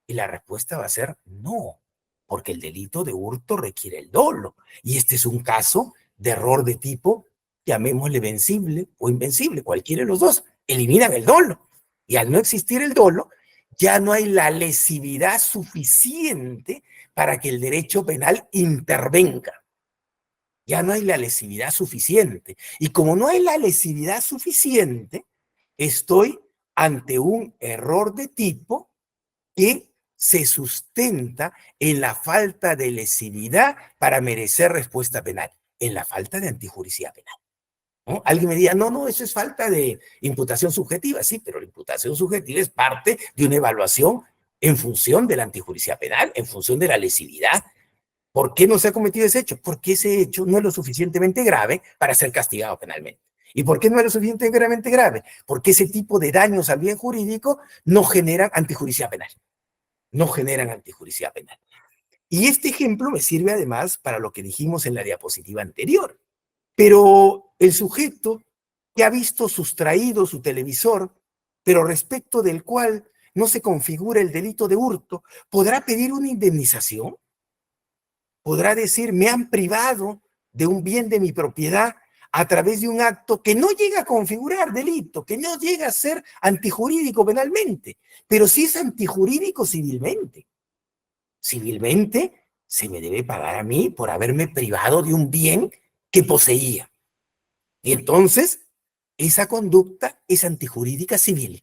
Y la respuesta va a ser no, porque el delito de hurto requiere el dolo. Y este es un caso de error de tipo, llamémosle vencible o invencible, cualquiera de los dos, eliminan el dolo. Y al no existir el dolo, ya no hay la lesividad suficiente para que el derecho penal intervenga. Ya no hay la lesividad suficiente. Y como no hay la lesividad suficiente, estoy ante un error de tipo que se sustenta en la falta de lesividad para merecer respuesta penal, en la falta de antijuricidad penal, ¿no? Alguien me diría, no, eso es falta de imputación subjetiva. Sí, pero la imputación subjetiva es parte de una evaluación en función de la antijuricidad penal, en función de la lesividad. ¿Por qué no se ha cometido ese hecho? Porque ese hecho no es lo suficientemente grave para ser castigado penalmente. ¿Y por qué no es lo suficientemente grave? Porque ese tipo de daños al bien jurídico no generan antijuricidad penal. No generan antijuricidad penal. Y este ejemplo me sirve además para lo que dijimos en la diapositiva anterior. Pero el sujeto que ha visto sustraído su televisor, pero respecto del cual no se configura el delito de hurto, ¿podrá pedir una indemnización? ¿Podrá decir, me han privado de un bien de mi propiedad a través de un acto que no llega a configurar delito, que no llega a ser antijurídico penalmente, pero sí es antijurídico civilmente? Civilmente se me debe pagar a mí por haberme privado de un bien que poseía. Y entonces, esa conducta es antijurídica civil,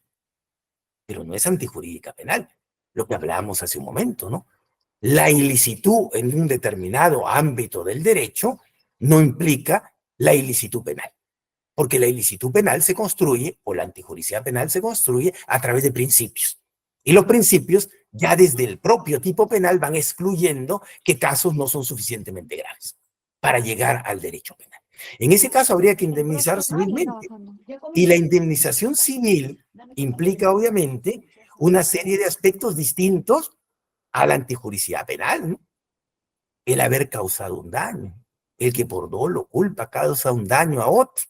pero no es antijurídica penal, lo que hablábamos hace un momento, ¿no? La ilicitud en un determinado ámbito del derecho no implica la ilicitud penal, porque la ilicitud penal se construye, o la antijuricidad penal se construye a través de principios. Y los principios, ya desde el propio tipo penal, van excluyendo qué casos no son suficientemente graves para llegar al derecho penal. En ese caso habría que indemnizar civilmente. Y la indemnización civil implica, obviamente, una serie de aspectos distintos a la antijuricidad penal, ¿no? El haber causado un daño, el que por dolo, culpa, causa un daño a otro.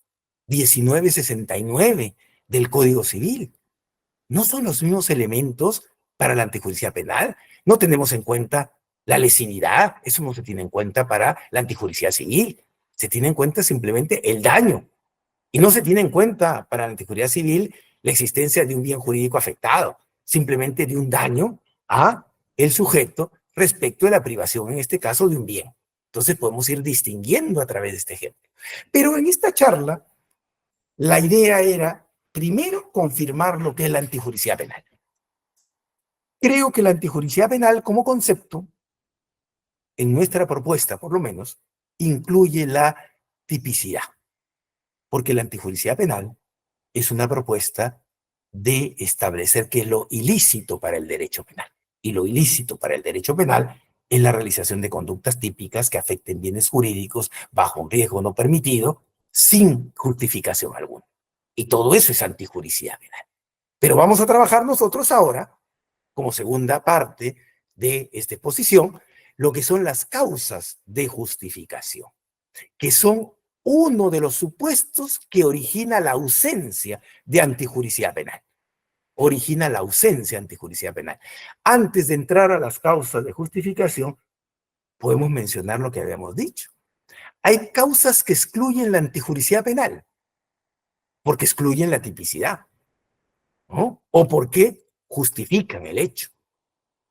1969 del Código Civil. No son los mismos elementos para la antijuricidad penal. No tenemos en cuenta la lesividad, eso no se tiene en cuenta para la antijuricidad civil. Se tiene en cuenta simplemente el daño. Y no se tiene en cuenta para la antijuricidad civil la existencia de un bien jurídico afectado, simplemente de un daño a el sujeto respecto de la privación, en este caso, de un bien. Entonces podemos ir distinguiendo a través de este ejemplo. Pero en esta charla, la idea era, primero, confirmar lo que es la antijuricidad penal. Creo que la antijuricidad penal como concepto, en nuestra propuesta por lo menos, incluye la tipicidad, porque la antijuricidad penal es una propuesta de establecer que lo ilícito para el derecho penal. Y lo ilícito para el derecho penal es la realización de conductas típicas que afecten bienes jurídicos bajo un riesgo no permitido, sin justificación alguna. Y todo eso es antijuricidad penal. Pero vamos a trabajar nosotros ahora, como segunda parte de esta exposición, lo que son las causas de justificación, que son uno de los supuestos que origina la ausencia de antijuricidad penal. Origina la ausencia de antijuricidad penal. Antes de entrar a las causas de justificación, podemos mencionar lo que habíamos dicho. Hay causas que excluyen la antijuricidad penal, porque excluyen la tipicidad, ¿no? O porque justifican el hecho.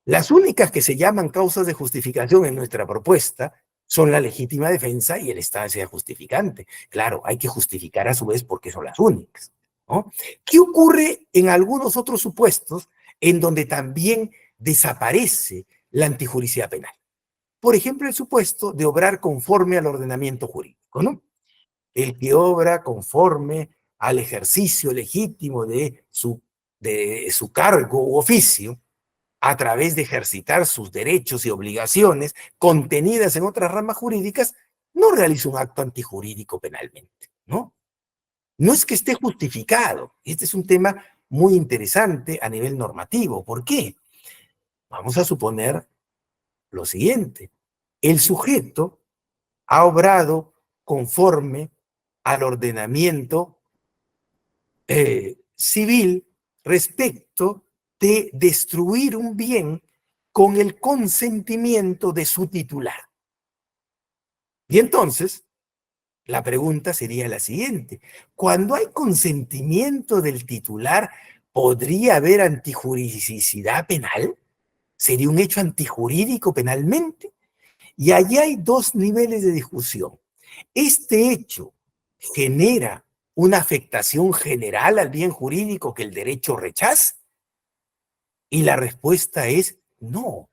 Las únicas que se llaman causas de justificación en nuestra propuesta son la legítima defensa y el estancia justificante. Claro, hay que justificar a su vez porque son las únicas, ¿no? ¿Qué ocurre en algunos otros supuestos en donde también desaparece la antijuricidad penal? Por ejemplo, el supuesto de obrar conforme al ordenamiento jurídico, ¿no? El que obra conforme al ejercicio legítimo de su de su cargo u oficio, a través de ejercitar sus derechos y obligaciones contenidas en otras ramas jurídicas, no realiza un acto antijurídico penalmente, ¿no? No es que esté justificado. Este es un tema muy interesante a nivel normativo. ¿Por qué? Vamos a suponer lo siguiente. El sujeto ha obrado conforme al ordenamiento civil respecto de destruir un bien con el consentimiento de su titular. Y entonces, la pregunta sería la siguiente. Cuando hay consentimiento del titular, ¿podría haber antijuridicidad penal? ¿Sería un hecho antijurídico penalmente? Y allí hay dos niveles de discusión. ¿Este hecho genera una afectación general al bien jurídico que el derecho rechaza? Y la respuesta es no,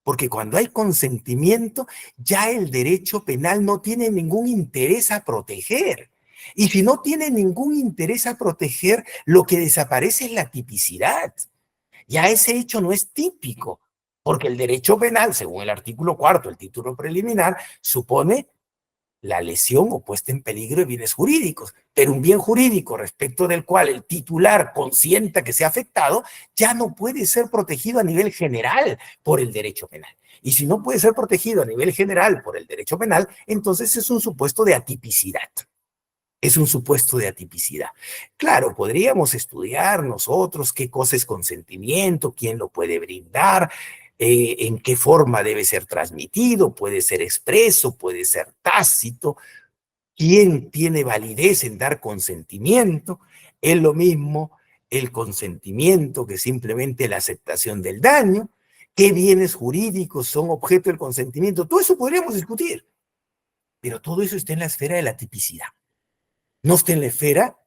porque cuando hay consentimiento, ya el derecho penal no tiene ningún interés a proteger. Y si no tiene ningún interés a proteger, lo que desaparece es la tipicidad. Ya ese hecho no es típico, porque el derecho penal, según el artículo 4 del título preliminar, supone la lesión o puesta en peligro de bienes jurídicos, pero un bien jurídico respecto del cual el titular consienta que sea afectado, ya no puede ser protegido a nivel general por el derecho penal. Y si no puede ser protegido a nivel general por el derecho penal, entonces es un supuesto de atipicidad. Es un supuesto de atipicidad. Claro, podríamos estudiar nosotros qué cosa es consentimiento, quién lo puede brindar, en qué forma debe ser transmitido, puede ser expreso, puede ser tácito, quién tiene validez en dar consentimiento. Es lo mismo el consentimiento que simplemente la aceptación del daño, qué bienes jurídicos son objeto del consentimiento. Todo eso podríamos discutir, pero todo eso está en la esfera de la tipicidad. No está en la esfera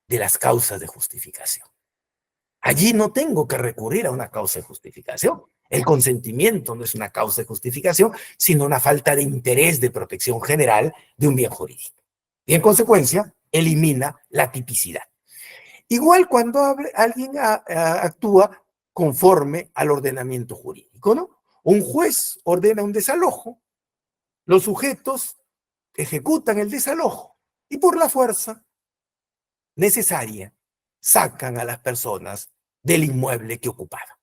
de las causas de justificación. Allí no tengo que recurrir a una causa de justificación. El consentimiento no es una causa de justificación, sino una falta de interés de protección general de un bien jurídico. Y en consecuencia, elimina la tipicidad. Igual cuando alguien actúa conforme al ordenamiento jurídico, ¿no? Un juez ordena un desalojo, los sujetos ejecutan el desalojo y por la fuerza necesaria sacan a las personas del inmueble que ocupaban.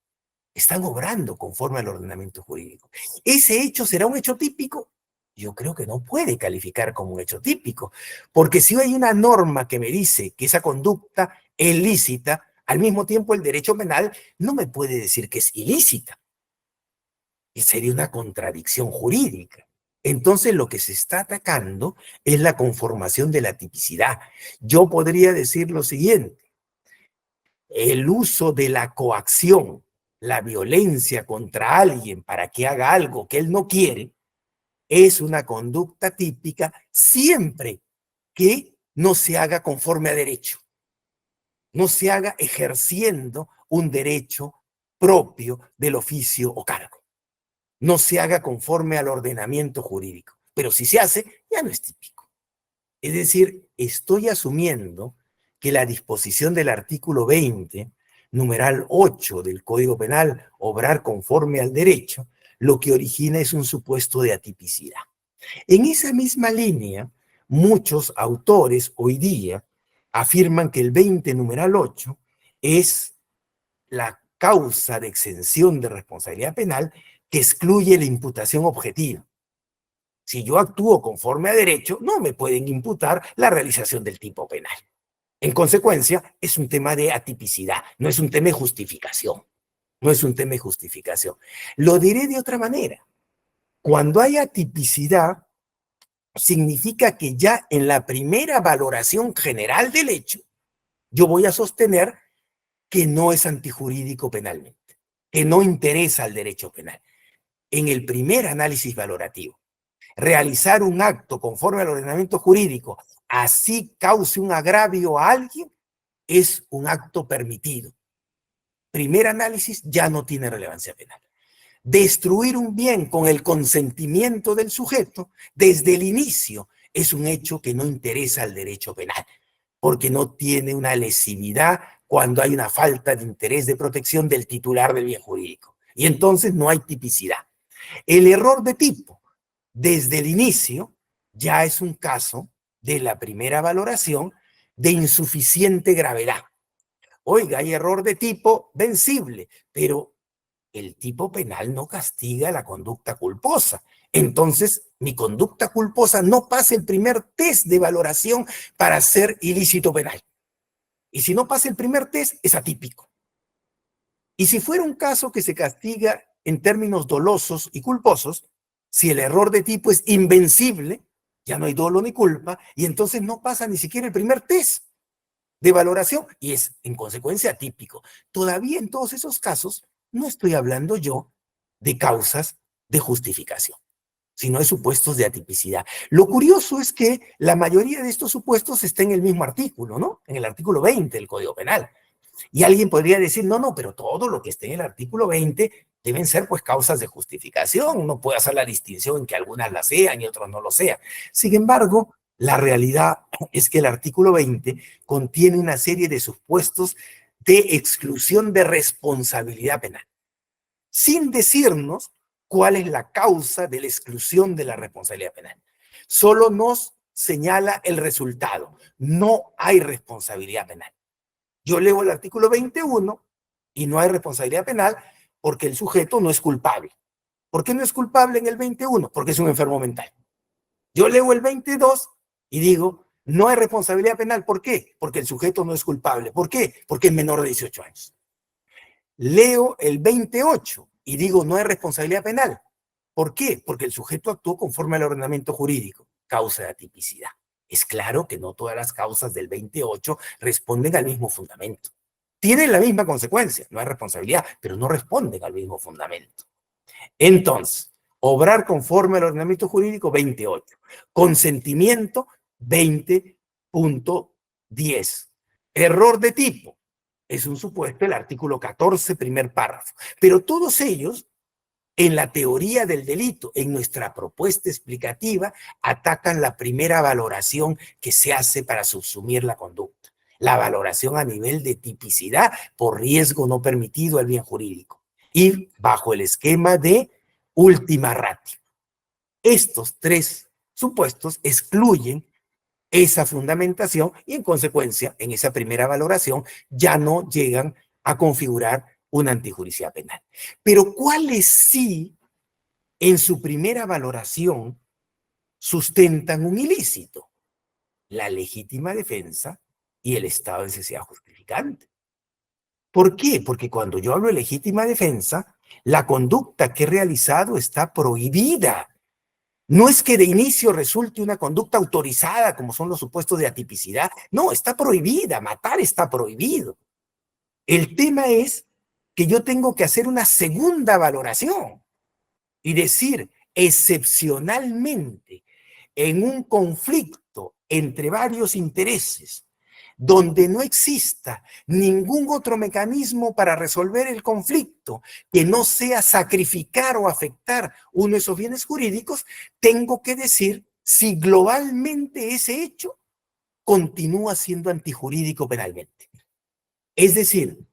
Están obrando conforme al ordenamiento jurídico. ¿Ese hecho será un hecho típico? Yo creo que no puede calificar como un hecho típico, porque si hay una norma que me dice que esa conducta es lícita, al mismo tiempo el derecho penal no me puede decir que es ilícita. Y sería una contradicción jurídica. Entonces lo que se está atacando es la conformación de la tipicidad. Yo podría decir lo siguiente: el uso de la coacción, la violencia contra alguien para que haga algo que él no quiere, es una conducta típica siempre que no se haga conforme a derecho, no se haga ejerciendo un derecho propio del oficio o cargo, no se haga conforme al ordenamiento jurídico. Pero si se hace, ya no es típico. Es decir, estoy asumiendo que la disposición del artículo 20, numeral 8 del Código Penal, obrar conforme al derecho, lo que origina es un supuesto de atipicidad. En esa misma línea, muchos autores hoy día afirman que el 20, numeral 8, es la causa de exención de responsabilidad penal que excluye la imputación objetiva. Si yo actúo conforme a derecho, no me pueden imputar la realización del tipo penal. En consecuencia, es un tema de atipicidad, no es un tema de justificación. No es un tema de justificación. Lo diré de otra manera. Cuando hay atipicidad, significa que ya en la primera valoración general del hecho, yo voy a sostener que no es antijurídico penalmente, que no interesa al derecho penal. En el primer análisis valorativo, realizar un acto conforme al ordenamiento jurídico, así cause un agravio a alguien, es un acto permitido. Primer análisis ya no tiene relevancia penal. Destruir un bien con el consentimiento del sujeto, desde el inicio, es un hecho que no interesa al derecho penal, porque no tiene una lesividad cuando hay una falta de interés de protección del titular del bien jurídico. Y entonces no hay tipicidad. El error de tipo, desde el inicio, ya es un caso de la primera valoración de insuficiente gravedad. Oiga, hay error de tipo vencible, pero el tipo penal no castiga la conducta culposa. Entonces, mi conducta culposa no pasa el primer test de valoración para ser ilícito penal. Y si no pasa el primer test, es atípico. Y si fuera un caso que se castiga en términos dolosos y culposos, si el error de tipo es invencible, ya no hay dolo ni culpa, y entonces no pasa ni siquiera el primer test de valoración y es en consecuencia atípico. Todavía en todos esos casos no estoy hablando yo de causas de justificación, sino de supuestos de atipicidad. Lo curioso es que la mayoría de estos supuestos está en el mismo artículo, ¿no? En el artículo 20 del Código Penal. Y alguien podría decir, no, pero todo lo que esté en el artículo 20 deben ser pues causas de justificación. No puede hacer la distinción en que algunas las sean y otras no lo sean. Sin embargo, la realidad es que el artículo 20 contiene una serie de supuestos de exclusión de responsabilidad penal, sin decirnos cuál es la causa de la exclusión de la responsabilidad penal. Solo nos señala el resultado. No hay responsabilidad penal. Yo leo el artículo 21 y no hay responsabilidad penal porque el sujeto no es culpable. ¿Por qué no es culpable en el 21? Porque es un enfermo mental. Yo leo el 22 y digo, no hay responsabilidad penal. ¿Por qué? Porque el sujeto no es culpable. ¿Por qué? Porque es menor de 18 años. Leo el 28 y digo, no hay responsabilidad penal. ¿Por qué? Porque el sujeto actuó conforme al ordenamiento jurídico. Causa de atipicidad. Es claro que no todas las causas del 28 responden al mismo fundamento. Tienen la misma consecuencia, no hay responsabilidad, pero no responden al mismo fundamento. Entonces, obrar conforme al ordenamiento jurídico, 28. Consentimiento, 20.10. Error de tipo, es un supuesto, el artículo 14, primer párrafo. Pero todos ellos, en la teoría del delito, en nuestra propuesta explicativa, atacan la primera valoración que se hace para subsumir la conducta. La valoración a nivel de tipicidad por riesgo no permitido al bien jurídico. Y bajo el esquema de última ratio. Estos tres supuestos excluyen esa fundamentación y en consecuencia, en esa primera valoración, ya no llegan a configurar una antijuricidad penal. Pero ¿cuáles sí en su primera valoración sustentan un ilícito? La legítima defensa y el estado de necesidad justificante. ¿Por qué? Porque cuando yo hablo de legítima defensa, la conducta que he realizado está prohibida. No es que de inicio resulte una conducta autorizada, como son los supuestos de atipicidad. No, está prohibida. Matar está prohibido. El tema es que yo tengo que hacer una segunda valoración y decir, excepcionalmente, en un conflicto entre varios intereses, donde no exista ningún otro mecanismo para resolver el conflicto que no sea sacrificar o afectar uno de esos bienes jurídicos, tengo que decir si globalmente ese hecho continúa siendo antijurídico penalmente. Es decir,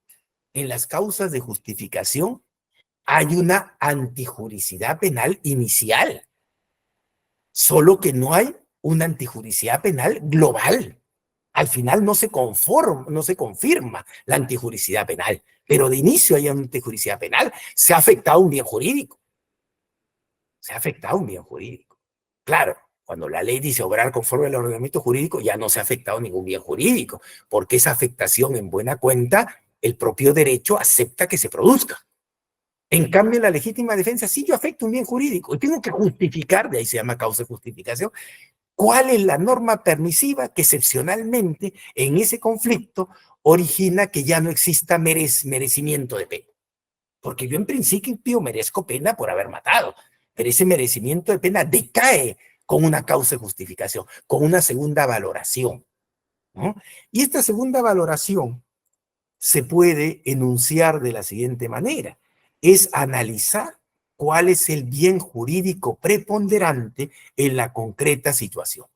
en las causas de justificación hay una antijuricidad penal inicial, solo que no hay una antijuricidad penal global. Al final no se confirma la antijuricidad penal, pero de inicio hay una antijuricidad penal. Se ha afectado un bien jurídico. Se ha afectado un bien jurídico. Claro, cuando la ley dice obrar conforme al ordenamiento jurídico, ya no se ha afectado ningún bien jurídico, porque esa afectación en buena cuenta, el propio derecho acepta que se produzca. En cambio, en la legítima defensa, sí yo afecto un bien jurídico y tengo que justificar, de ahí se llama causa de justificación, cuál es la norma permisiva que excepcionalmente en ese conflicto origina que ya no exista merecimiento de pena. Porque yo en principio merezco pena por haber matado, pero ese merecimiento de pena decae con una causa de justificación, con una segunda valoración, ¿no? Y esta segunda valoración se puede enunciar de la siguiente manera: es analizar cuál es el bien jurídico preponderante en la concreta situación.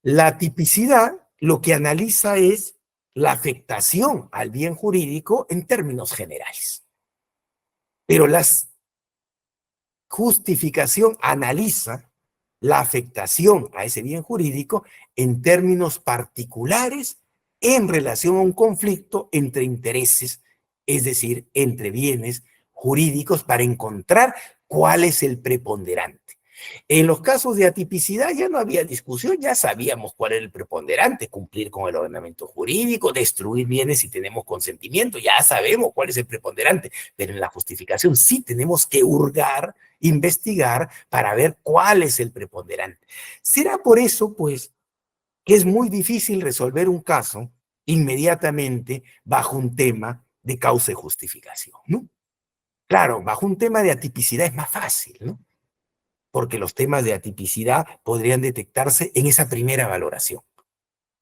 La tipicidad lo que analiza es la afectación al bien jurídico en términos generales. Pero la justificación analiza la afectación a ese bien jurídico en términos particulares en relación a un conflicto entre intereses, es decir, entre bienes jurídicos para encontrar cuál es el preponderante. En los casos de atipicidad ya no había discusión, ya sabíamos cuál era el preponderante, cumplir con el ordenamiento jurídico, destruir bienes si tenemos consentimiento, ya sabemos cuál es el preponderante, pero en la justificación sí tenemos que hurgar, investigar para ver cuál es el preponderante. Será por eso, pues, que es muy difícil resolver un caso inmediatamente bajo un tema de causa y justificación, ¿no? Claro, bajo un tema de atipicidad es más fácil, ¿no? Porque los temas de atipicidad podrían detectarse en esa primera valoración.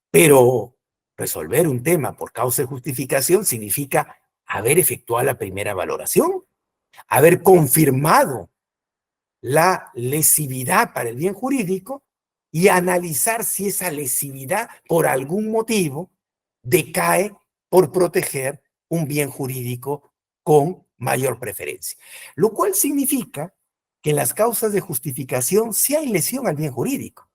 Pero resolver un tema por causa y justificación significa haber efectuado la primera valoración, haber confirmado la lesividad para el bien jurídico y analizar si esa lesividad por algún motivo decae por proteger un bien jurídico con mayor preferencia. Lo cual significa que en las causas de justificación sí hay lesión al bien jurídico,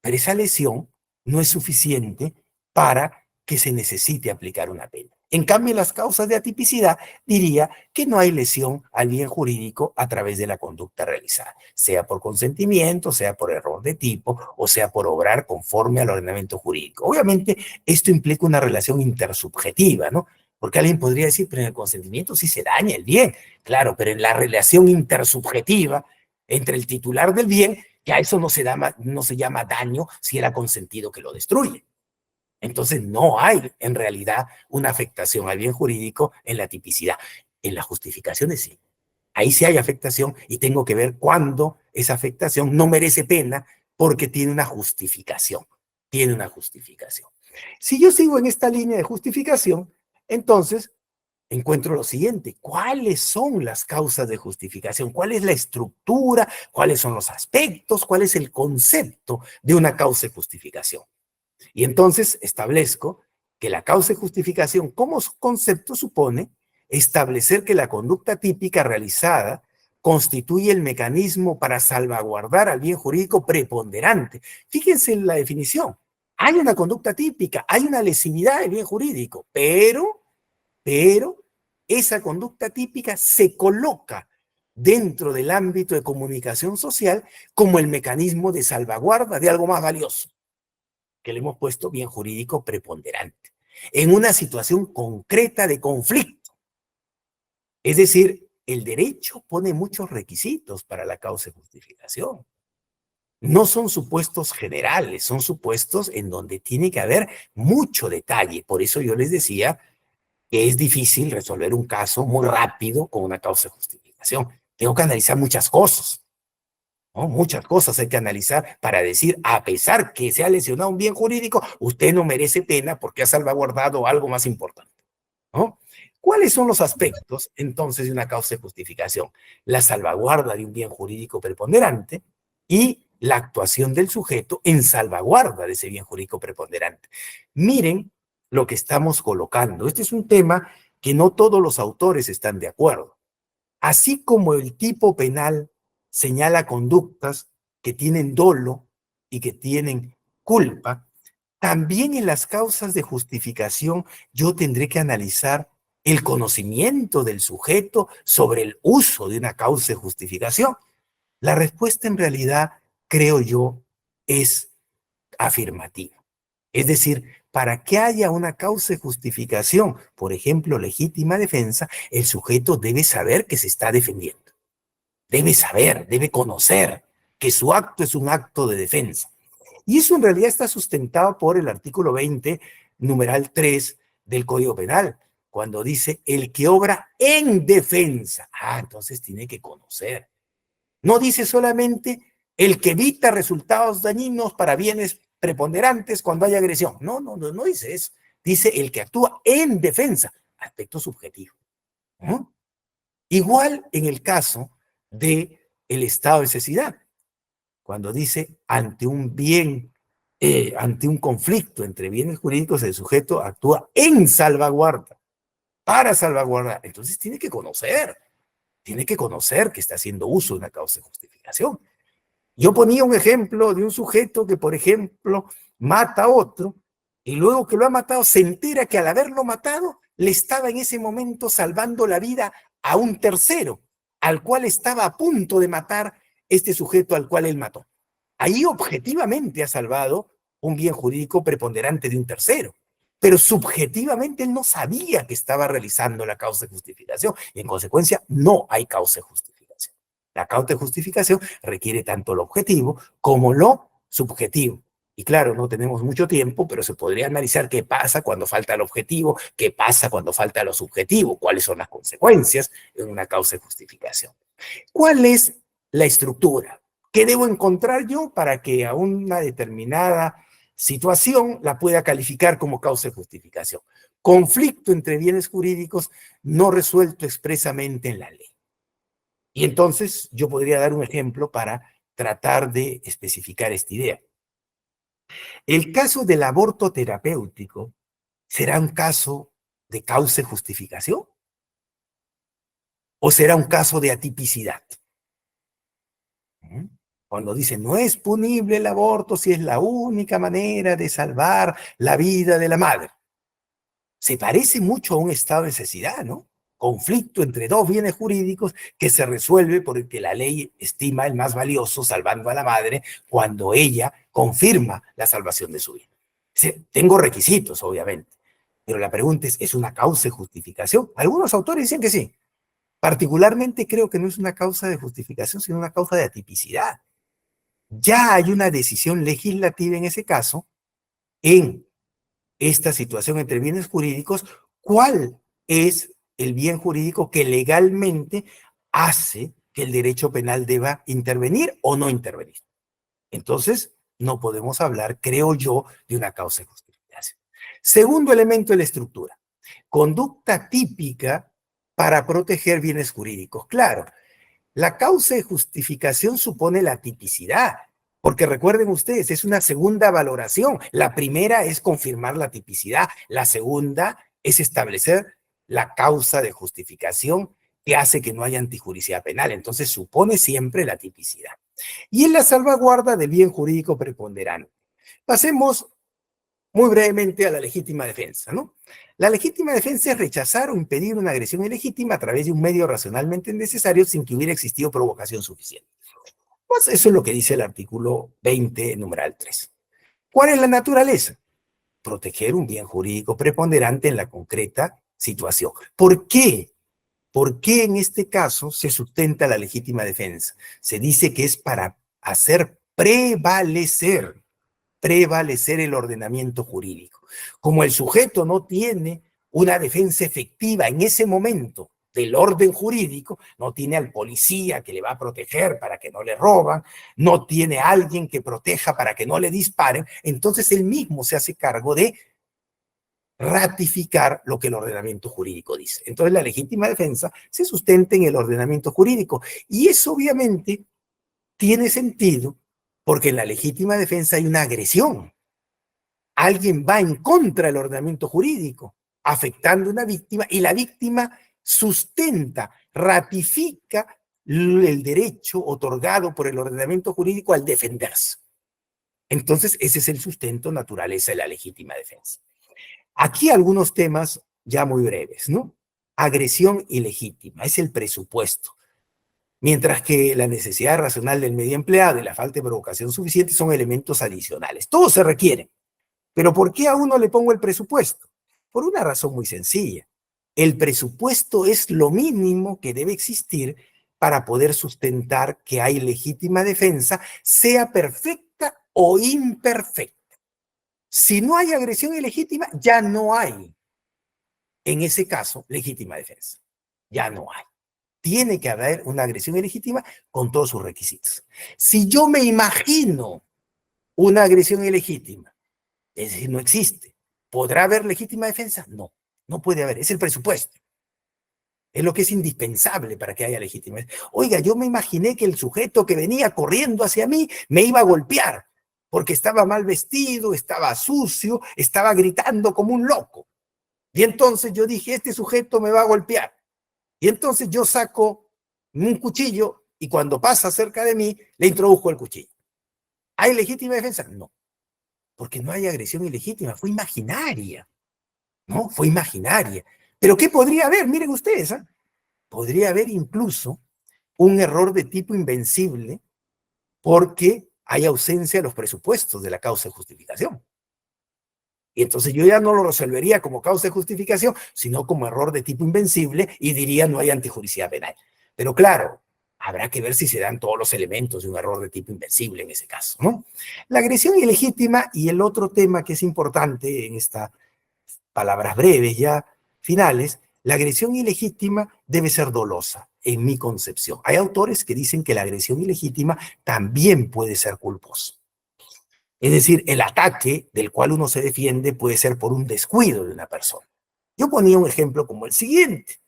pero esa lesión no es suficiente para que se necesite aplicar una pena. En cambio, en las causas de atipicidad diría que no hay lesión al bien jurídico a través de la conducta realizada, sea por consentimiento, sea por error de tipo o sea por obrar conforme al ordenamiento jurídico. Obviamente, esto implica una relación intersubjetiva, ¿no? Porque alguien podría decir, pero en el consentimiento sí se daña el bien. Claro, pero en la relación intersubjetiva entre el titular del bien, ya eso no se llama daño si era consentido que lo destruye. Entonces no hay en realidad una afectación al bien jurídico en la tipicidad. En las justificaciones sí. Ahí sí hay afectación y tengo que ver cuándo esa afectación no merece pena porque tiene una justificación. Tiene una justificación. Si yo sigo en esta línea de justificación, entonces encuentro lo siguiente: ¿cuáles son las causas de justificación? ¿Cuál es la estructura? ¿Cuáles son los aspectos? ¿Cuál es el concepto de una causa de justificación? Y entonces establezco que la causa de justificación como concepto supone establecer que la conducta típica realizada constituye el mecanismo para salvaguardar al bien jurídico preponderante. Fíjense en la definición. Hay una conducta típica, hay una lesividad del bien jurídico, pero esa conducta típica se coloca dentro del ámbito de comunicación social como el mecanismo de salvaguarda de algo más valioso, que le hemos puesto bien jurídico preponderante, en una situación concreta de conflicto. Es decir, el derecho pone muchos requisitos para la causa de justificación. No son supuestos generales, son supuestos en donde tiene que haber mucho detalle. Por eso yo les decía que es difícil resolver un caso muy rápido con una causa de justificación. Tengo que analizar muchas cosas, ¿no? Muchas cosas hay que analizar para decir, a pesar que se ha lesionado un bien jurídico, usted no merece pena porque ha salvaguardado algo más importante, ¿no? ¿Cuáles son los aspectos, entonces, de una causa de justificación? La salvaguarda de un bien jurídico preponderante y la actuación del sujeto en salvaguarda de ese bien jurídico preponderante. Miren lo que estamos colocando. Este es un tema que no todos los autores están de acuerdo. Así como el tipo penal señala conductas que tienen dolo y que tienen culpa, también en las causas de justificación yo tendré que analizar el conocimiento del sujeto sobre el uso de una causa de justificación. La respuesta en realidad, creo yo, es afirmativa. Es decir, para que haya una causa de justificación, por ejemplo, legítima defensa, el sujeto debe saber que se está defendiendo. Debe saber, debe conocer que su acto es un acto de defensa. Y eso en realidad está sustentado por el artículo 20, numeral 3 del Código Penal, cuando dice el que obra en defensa. Ah, entonces tiene que conocer. No dice solamente el que evita resultados dañinos para bienes preponderantes cuando hay agresión. No dice eso. Dice el que actúa en defensa, aspecto subjetivo, ¿no? Igual en el caso de el estado de necesidad, cuando dice ante un bien ante un conflicto entre bienes jurídicos, el sujeto actúa en salvaguarda, para salvaguardar. Entonces tiene que conocer que está haciendo uso de una causa de justificación. Yo ponía un ejemplo de un sujeto que, por ejemplo, mata a otro y luego que lo ha matado se entera que al haberlo matado le estaba en ese momento salvando la vida a un tercero, al cual estaba a punto de matar este sujeto al cual él mató. Ahí objetivamente ha salvado un bien jurídico preponderante de un tercero, pero subjetivamente él no sabía que estaba realizando la causa de justificación y en consecuencia no hay causa de justificación. La causa de justificación requiere tanto lo objetivo como lo subjetivo. Y claro, no tenemos mucho tiempo, pero se podría analizar qué pasa cuando falta el objetivo, qué pasa cuando falta lo subjetivo, cuáles son las consecuencias en una causa de justificación. ¿Cuál es la estructura? ¿Qué debo encontrar yo para que a una determinada situación la pueda calificar como causa de justificación? Conflicto entre bienes jurídicos no resuelto expresamente en la ley. Y entonces yo podría dar un ejemplo para tratar de especificar esta idea. El caso del aborto terapéutico será un caso de causa de justificación o será un caso de atipicidad. Cuando dice, no es punible el aborto si es la única manera de salvar la vida de la madre. Se parece mucho a un estado de necesidad, ¿no? Conflicto entre dos bienes jurídicos que se resuelve porque la ley estima el más valioso salvando a la madre cuando ella confirma la salvación de su vida. Tengo requisitos, obviamente, pero la pregunta ¿es una causa de justificación? Algunos autores dicen que sí. Particularmente creo que no es una causa de justificación, sino una causa de atipicidad. Ya hay una decisión legislativa en ese caso, en esta situación entre bienes jurídicos, ¿cuál es el bien jurídico que legalmente hace que el derecho penal deba intervenir o no intervenir? Entonces, no podemos hablar, creo yo, de una causa de justificación. Segundo elemento de la estructura, conducta típica para proteger bienes jurídicos. Claro, la causa de justificación supone la tipicidad, porque recuerden ustedes, es una segunda valoración. La primera es confirmar la tipicidad, la segunda es establecer la causa de justificación que hace que no haya antijuricidad penal. Entonces supone siempre la tipicidad. Y en la salvaguarda del bien jurídico preponderante. Pasemos muy brevemente a la legítima defensa, ¿no? La legítima defensa es rechazar o impedir una agresión ilegítima a través de un medio racionalmente necesario sin que hubiera existido provocación suficiente. Pues eso es lo que dice el artículo 20, numeral 3. ¿Cuál es la naturaleza? Proteger un bien jurídico preponderante en la concreta situación. ¿Por qué? ¿Por qué en este caso se sustenta la legítima defensa? Se dice que es para hacer prevalecer el ordenamiento jurídico. Como el sujeto no tiene una defensa efectiva en ese momento del orden jurídico, no tiene al policía que le va a proteger para que no le roban, no tiene a alguien que proteja para que no le disparen, entonces él mismo se hace cargo de ratificar lo que el ordenamiento jurídico dice. Entonces la legítima defensa se sustenta en el ordenamiento jurídico y eso obviamente tiene sentido porque en la legítima defensa hay una agresión. Alguien va en contra del ordenamiento jurídico, afectando a una víctima y la víctima sustenta, ratifica el derecho otorgado por el ordenamiento jurídico al defenderse. Entonces ese es el sustento, naturaleza de la legítima defensa. Aquí algunos temas ya muy breves, ¿no? Agresión ilegítima, es el presupuesto. Mientras que la necesidad racional del medio empleado y la falta de provocación suficiente son elementos adicionales. Todos se requieren. Pero ¿por qué a uno le pongo el presupuesto? Por una razón muy sencilla. El presupuesto es lo mínimo que debe existir para poder sustentar que hay legítima defensa, sea perfecta o imperfecta. Si no hay agresión ilegítima, ya no hay, en ese caso, legítima defensa. Ya no hay. Tiene que haber una agresión ilegítima con todos sus requisitos. Si yo me imagino una agresión ilegítima, es decir, no existe, ¿podrá haber legítima defensa? No, no puede haber, es el presupuesto. Es lo que es indispensable para que haya legítima defensa. Oiga, yo me imaginé que el sujeto que venía corriendo hacia mí me iba a golpear. porque estaba mal vestido, estaba sucio, estaba gritando como un loco. Y entonces yo dije, este sujeto me va a golpear. Y entonces yo saco un cuchillo y cuando pasa cerca de mí, le introduzco el cuchillo. ¿Hay legítima defensa? No, porque no hay agresión ilegítima, fue imaginaria, ¿no? Fue imaginaria. Pero ¿qué podría haber? Miren ustedes, ¿eh? Podría haber incluso un error de tipo invencible porque hay ausencia de los presupuestos de la causa de justificación. Y entonces yo ya no lo resolvería como causa de justificación, sino como error de tipo invencible y diría no hay antijuricidad penal. Pero claro, habrá que ver si se dan todos los elementos de un error de tipo invencible en ese caso, ¿no? La agresión ilegítima y el otro tema que es importante en estas palabras breves ya finales, la agresión ilegítima debe ser dolosa, en mi concepción. Hay autores que dicen que la agresión ilegítima también puede ser culposa. Es decir, el ataque del cual uno se defiende puede ser por un descuido de una persona. Yo ponía un ejemplo como el siguiente.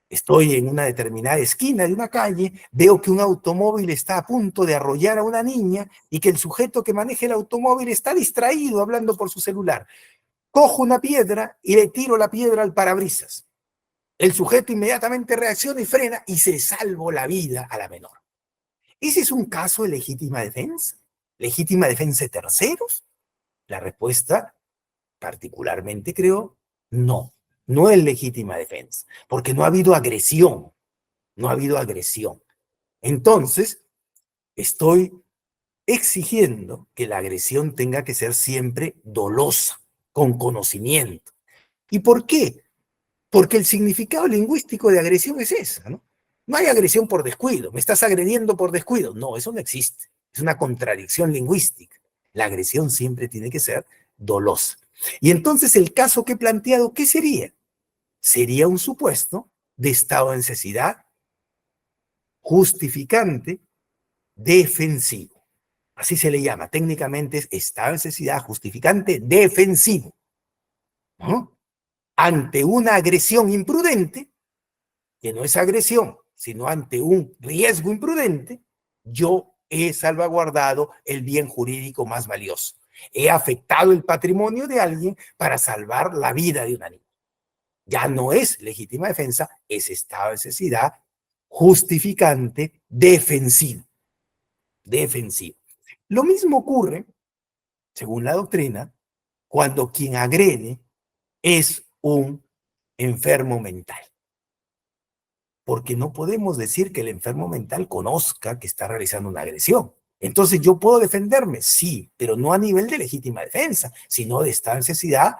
Estoy en una determinada esquina de una calle, veo que un automóvil está a punto de arrollar a una niña y que el sujeto que maneja el automóvil está distraído hablando por su celular. Cojo una piedra y le tiro la piedra al parabrisas. El sujeto inmediatamente reacciona y frena y se salvó la vida a la menor. ¿Ese es un caso de legítima defensa? ¿Legítima defensa de terceros? La respuesta, particularmente creo, no. No es legítima defensa, porque no ha habido agresión. No ha habido agresión. Entonces, estoy exigiendo que la agresión tenga que ser siempre dolosa, con conocimiento. ¿Y por qué? Porque el significado lingüístico de agresión es esa, ¿no? No hay agresión por descuido, me estás agrediendo por descuido. No, eso no existe. Es una contradicción lingüística. La agresión siempre tiene que ser dolosa. Y entonces el caso que he planteado, ¿qué sería? Sería un supuesto de estado de necesidad justificante defensivo. Así se le llama. Técnicamente es estado de necesidad justificante defensivo, ¿no? Ante una agresión imprudente, que no es agresión, sino ante un riesgo imprudente, yo he salvaguardado el bien jurídico más valioso. He afectado el patrimonio de alguien para salvar la vida de una niña. Ya no es legítima defensa, es estado de necesidad justificante defensivo. Defensivo. Lo mismo ocurre, según la doctrina, cuando quien agrede es un enfermo mental. Porque no podemos decir que el enfermo mental conozca que está realizando una agresión. Entonces, ¿yo puedo defenderme? Sí, pero no a nivel de legítima defensa, sino de esta necesidad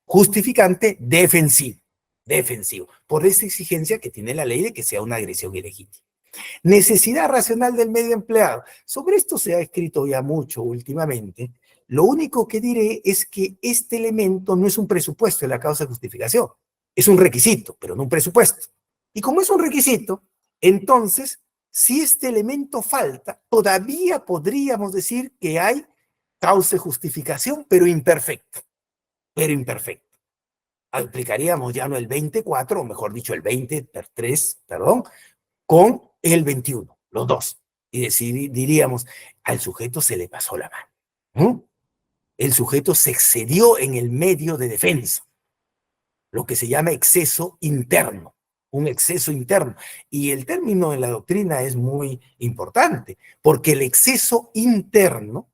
justificante defensivo. Defensivo. Por esa exigencia que tiene la ley de que sea una agresión ilegítima. Necesidad racional del medio empleado. Sobre esto se ha escrito ya mucho últimamente. Lo único que diré es que este elemento no es un presupuesto de la causa de justificación. Es un requisito, pero no un presupuesto. Y como es un requisito, entonces, si este elemento falta, todavía podríamos decir que hay causa de justificación, pero imperfecto. Pero imperfecto. Aplicaríamos ya no el 24, o mejor dicho, el 23, perdón, con el 21, los dos. Y diríamos, al sujeto se le pasó la mano. ¿No? El sujeto se excedió en el medio de defensa, lo que se llama exceso interno, un exceso interno. Y el término en la doctrina es muy importante, porque el exceso interno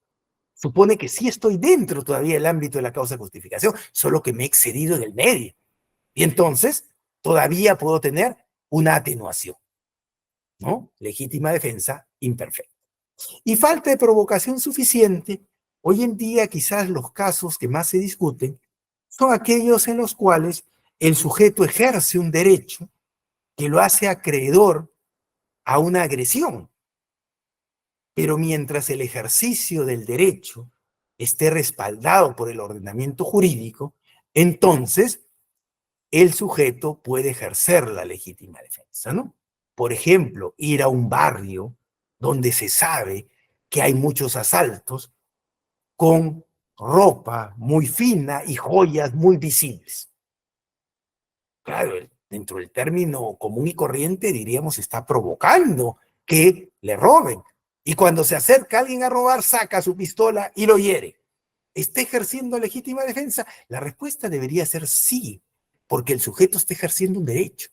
supone que sí estoy dentro todavía del ámbito de la causa de justificación, solo que me he excedido en el medio. Y entonces todavía puedo tener una atenuación, ¿no? Legítima defensa imperfecta. Y falta de provocación suficiente. Hoy en día quizás los casos que más se discuten son aquellos en los cuales el sujeto ejerce un derecho que lo hace acreedor a una agresión. Pero mientras el ejercicio del derecho esté respaldado por el ordenamiento jurídico, entonces el sujeto puede ejercer la legítima defensa, ¿no? Por ejemplo, ir a un barrio donde se sabe que hay muchos asaltos con ropa muy fina y joyas muy visibles. Claro, dentro del término común y corriente diríamos está provocando que le roben. Y cuando se acerca alguien a robar, saca su pistola y lo hiere. ¿Está ejerciendo legítima defensa? La respuesta debería ser sí, porque el sujeto está ejerciendo un derecho.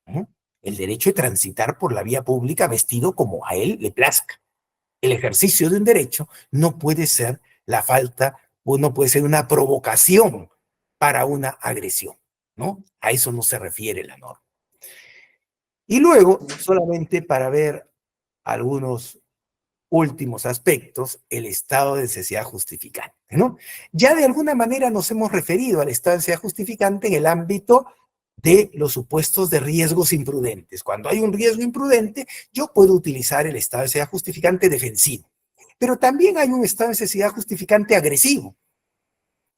¿No? El derecho de transitar por la vía pública vestido como a él le plazca. El ejercicio de un derecho no puede ser la falta o no puede ser una provocación para una agresión, ¿no? A eso no se refiere la norma. Y luego, solamente para ver algunos últimos aspectos, el estado de necesidad justificante, ¿no? Ya de alguna manera nos hemos referido al estado de necesidad justificante en el ámbito de los supuestos de riesgos imprudentes. Cuando hay un riesgo imprudente, yo puedo utilizar el estado de necesidad justificante defensivo. Pero también hay un estado de necesidad justificante agresivo,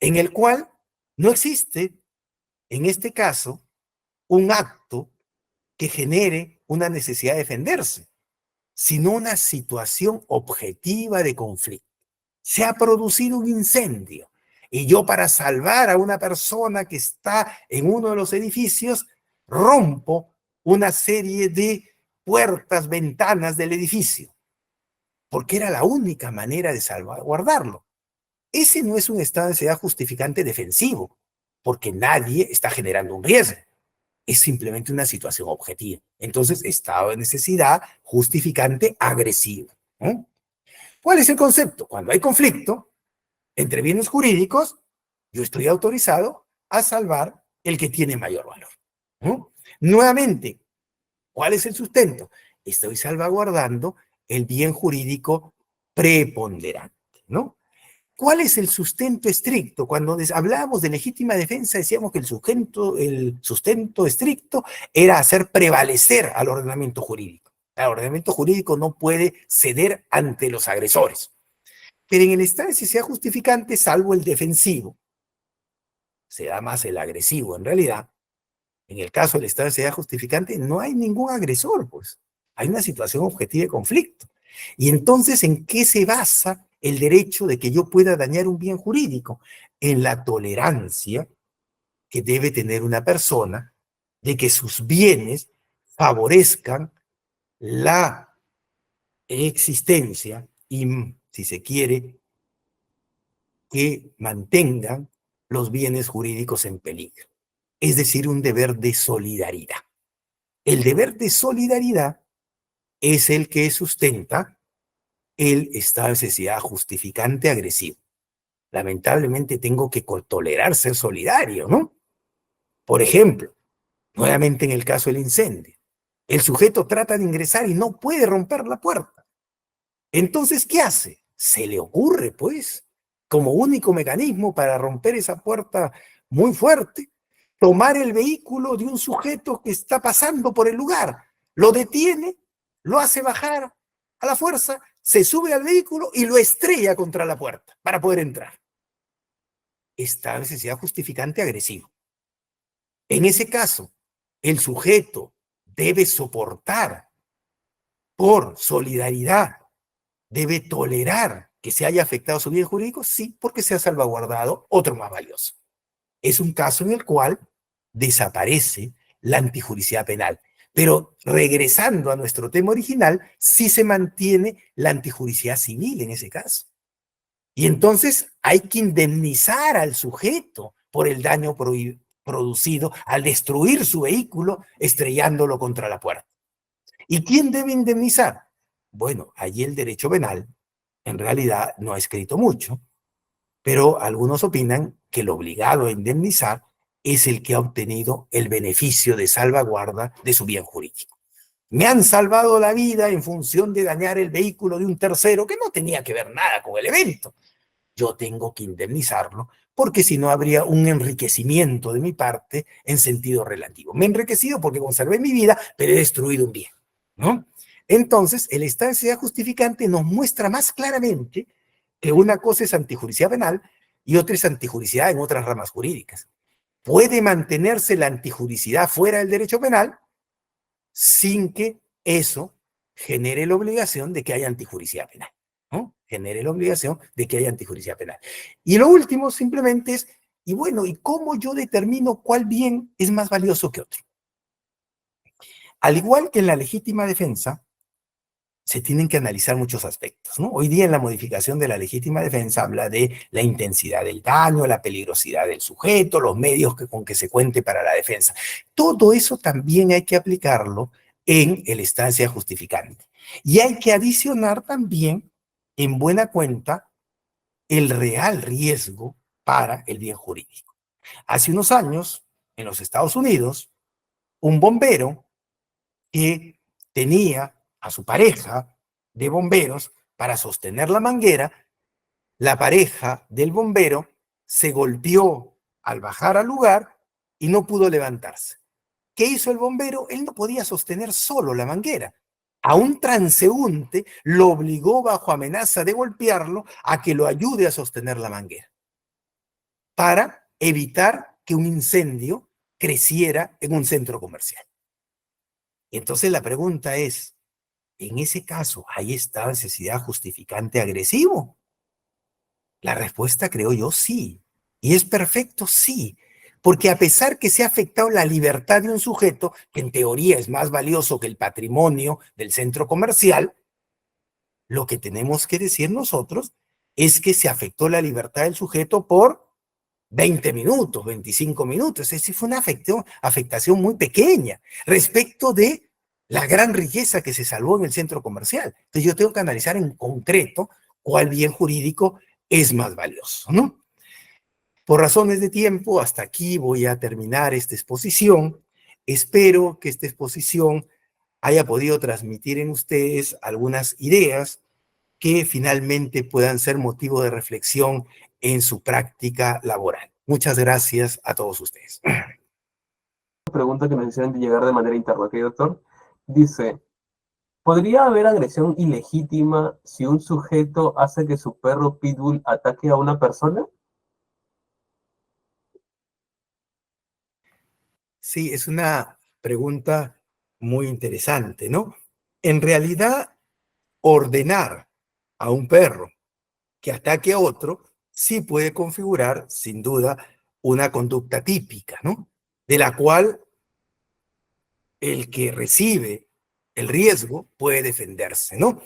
en el cual no existe, en este caso, un acto que genere una necesidad de defenderse, sino una situación objetiva de conflicto. Se ha producido un incendio y yo, para salvar a una persona que está en uno de los edificios, rompo una serie de puertas, ventanas del edificio, porque era la única manera de salvaguardarlo. Ese no es un estado de necesidad justificante defensivo, porque nadie está generando un riesgo. Es simplemente una situación objetiva. Entonces, estado de necesidad justificante agresivo, ¿no? ¿Cuál es el concepto? Cuando hay conflicto entre bienes jurídicos, yo estoy autorizado a salvar el que tiene mayor valor, ¿no? Nuevamente, ¿cuál es el sustento? Estoy salvaguardando el bien jurídico preponderante, ¿no? ¿Cuál es el sustento estricto? Cuando hablábamos de legítima defensa, decíamos que el sustento estricto era hacer prevalecer al ordenamiento jurídico. El ordenamiento jurídico no puede ceder ante los agresores. Pero en el estado de necesidad justificante, salvo el defensivo, se da más el agresivo en realidad. En el caso del estado de necesidad justificante, no hay ningún agresor, pues. Hay una situación objetiva de conflicto. Y entonces, ¿en qué se basa el derecho de que yo pueda dañar un bien jurídico? En la tolerancia que debe tener una persona de que sus bienes favorezcan la existencia y, si se quiere, que mantengan los bienes jurídicos en peligro. Es decir, un deber de solidaridad. El deber de solidaridad es el que sustenta el estado de necesidad justificante agresivo. Lamentablemente tengo que tolerar ser solidario, ¿no? Por ejemplo, nuevamente en el caso del incendio, el sujeto trata de ingresar y no puede romper la puerta. Entonces, ¿qué hace? Se le ocurre, pues, como único mecanismo para romper esa puerta muy fuerte, tomar el vehículo de un sujeto que está pasando por el lugar, lo detiene, lo hace bajar a la fuerza, se sube al vehículo y lo estrella contra la puerta para poder entrar. Esta necesidad justificante agresivo. En ese caso, el sujeto debe soportar por solidaridad, debe tolerar que se haya afectado su bien jurídico, sí, porque se ha salvaguardado otro más valioso. Es un caso en el cual desaparece la antijuricidad penal. Pero regresando a nuestro tema original, sí se mantiene la antijuricidad civil en ese caso. Y entonces hay que indemnizar al sujeto por el daño producido al destruir su vehículo estrellándolo contra la puerta. ¿Y quién debe indemnizar? Bueno, allí el derecho penal en realidad no ha escrito mucho, pero algunos opinan que el obligado a indemnizar es el que ha obtenido el beneficio de salvaguarda de su bien jurídico. Me han salvado la vida en función de dañar el vehículo de un tercero que no tenía que ver nada con el evento. Yo tengo que indemnizarlo, porque si no habría un enriquecimiento de mi parte en sentido relativo. Me he enriquecido porque conservé mi vida, pero he destruido un bien, ¿no? Entonces, el estado de necesidad justificante nos muestra más claramente que una cosa es antijuricidad penal y otra es antijuricidad en otras ramas jurídicas. Puede mantenerse la antijuricidad fuera del derecho penal sin que eso genere la obligación de que haya antijuricidad penal, ¿no? Genere la obligación de que haya antijuricidad penal. Y lo último simplemente es, y bueno, ¿y cómo yo determino cuál bien es más valioso que otro? Al igual que en la legítima defensa, se tienen que analizar muchos aspectos, ¿no? Hoy día en la modificación de la legítima defensa habla de la intensidad del daño, la peligrosidad del sujeto, los medios con que se cuente para la defensa. Todo eso también hay que aplicarlo en el estancia justificante. Y hay que adicionar también en buena cuenta el real riesgo para el bien jurídico. Hace unos años, en los Estados Unidos, un bombero que tenía a su pareja de bomberos para sostener la manguera, la pareja del bombero se golpeó al bajar al lugar y no pudo levantarse. ¿Qué hizo el bombero? Él no podía sostener solo la manguera. A un transeúnte lo obligó bajo amenaza de golpearlo a que lo ayude a sostener la manguera para evitar que un incendio creciera en un centro comercial. Entonces la pregunta es, en ese caso, ¿hay esta necesidad justificante agresivo? La respuesta, creo yo, sí. Y es perfecto, sí. Porque a pesar que se ha afectado la libertad de un sujeto, que en teoría es más valioso que el patrimonio del centro comercial, lo que tenemos que decir nosotros es que se afectó la libertad del sujeto por 20 minutos, 25 minutos. Es decir, fue una afectación muy pequeña respecto de la gran riqueza que se salvó en el centro comercial. Entonces yo tengo que analizar en concreto cuál bien jurídico es más valioso, ¿no? Por razones de tiempo, hasta aquí voy a terminar esta exposición. Espero que esta exposición haya podido transmitir en ustedes algunas ideas que finalmente puedan ser motivo de reflexión en su práctica laboral. Muchas gracias a todos ustedes. Pregunta que nos hicieron de llegar de manera interna, ¿ok, doctor? Dice, ¿podría haber agresión ilegítima si un sujeto hace que su perro pitbull ataque a una persona? Sí, es una pregunta muy interesante, ¿no? En realidad, ordenar a un perro que ataque a otro sí puede configurar, sin duda, una conducta típica, ¿no? De la cual el que recibe el riesgo puede defenderse, ¿no?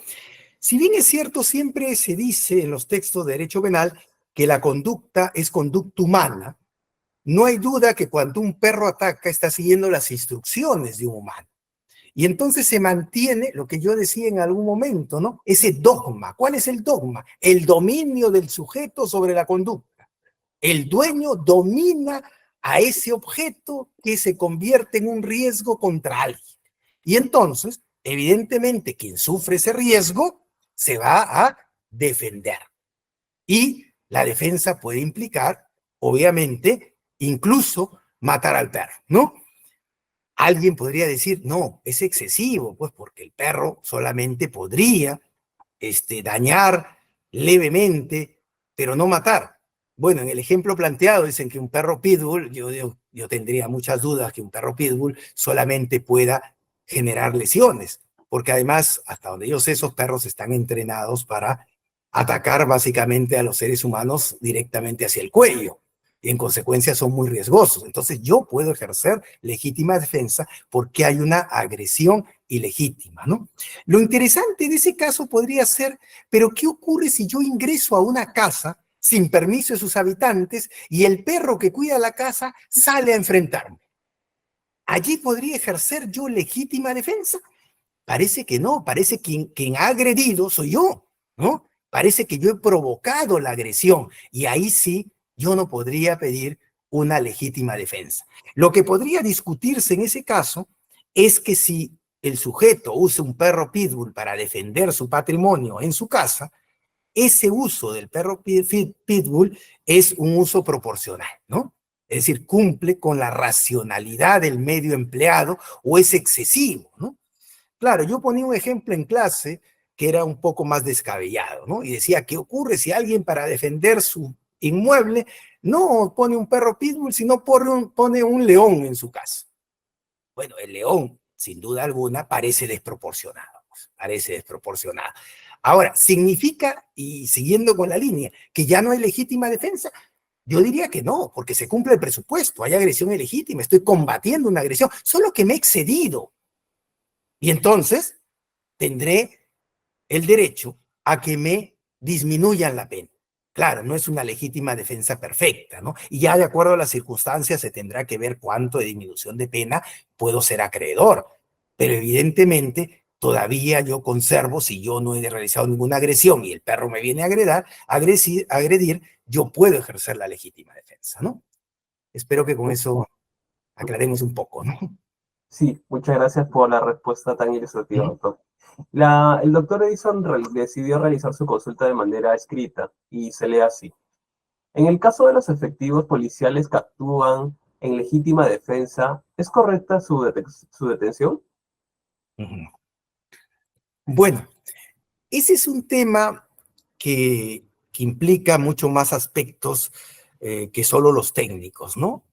Si bien es cierto, siempre se dice en los textos de derecho penal que la conducta es conducta humana, no hay duda que cuando un perro ataca está siguiendo las instrucciones de un humano. Y entonces se mantiene lo que yo decía en algún momento, ¿no? Ese dogma. ¿Cuál es el dogma? El dominio del sujeto sobre la conducta. El dueño domina a ese objeto que se convierte en un riesgo contra alguien. Y entonces, evidentemente, quien sufre ese riesgo se va a defender. Y la defensa puede implicar, obviamente, incluso matar al perro, ¿no? Alguien podría decir, no, es excesivo, pues porque el perro solamente podría dañar levemente, pero no matar. Bueno, en el ejemplo planteado dicen que un perro pitbull, yo tendría muchas dudas que un perro pitbull solamente pueda generar lesiones, porque además, hasta donde yo sé, esos perros están entrenados para atacar básicamente a los seres humanos directamente hacia el cuello y en consecuencia son muy riesgosos. Entonces yo puedo ejercer legítima defensa porque hay una agresión ilegítima, ¿no? Lo interesante de ese caso podría ser, pero ¿qué ocurre si yo ingreso a una casa sin permiso de sus habitantes y el perro que cuida la casa sale a enfrentarme? ¿Allí podría ejercer yo legítima defensa? Parece que no, parece que quien ha agredido soy yo, ¿no? Parece que yo he provocado la agresión y ahí sí yo no podría pedir una legítima defensa. Lo que podría discutirse en ese caso es que si el sujeto usa un perro pitbull para defender su patrimonio en su casa, ese uso del perro pitbull es un uso proporcional, ¿no? Es decir, cumple con la racionalidad del medio empleado o es excesivo, ¿no? Claro, yo ponía un ejemplo en clase que era un poco más descabellado, ¿no? Y decía, ¿qué ocurre si alguien para defender su inmueble no pone un perro pitbull, sino pone un león en su casa? Bueno, el león, sin duda alguna, parece desproporcionado, pues, parece desproporcionado. Ahora, ¿significa, y siguiendo con la línea, que ya no hay legítima defensa? Yo diría que no, porque se cumple el presupuesto, hay agresión ilegítima, estoy combatiendo una agresión, solo que me he excedido. Y entonces tendré el derecho a que me disminuyan la pena. Claro, no es una legítima defensa perfecta, ¿no? Y ya de acuerdo a las circunstancias se tendrá que ver cuánto de disminución de pena puedo ser acreedor. Pero evidentemente todavía yo conservo, si yo no he realizado ninguna agresión y el perro me viene a agredir, yo puedo ejercer la legítima defensa, ¿no? Espero que con eso aclaremos un poco, ¿no? Sí, muchas gracias por la respuesta tan ilustrativa, doctor. El doctor Edison decidió realizar su consulta de manera escrita y se lee así. En el caso de los efectivos policiales que actúan en legítima defensa, ¿es correcta su detención? Bueno, ese es un tema que implica mucho más aspectos que solo los técnicos, ¿no?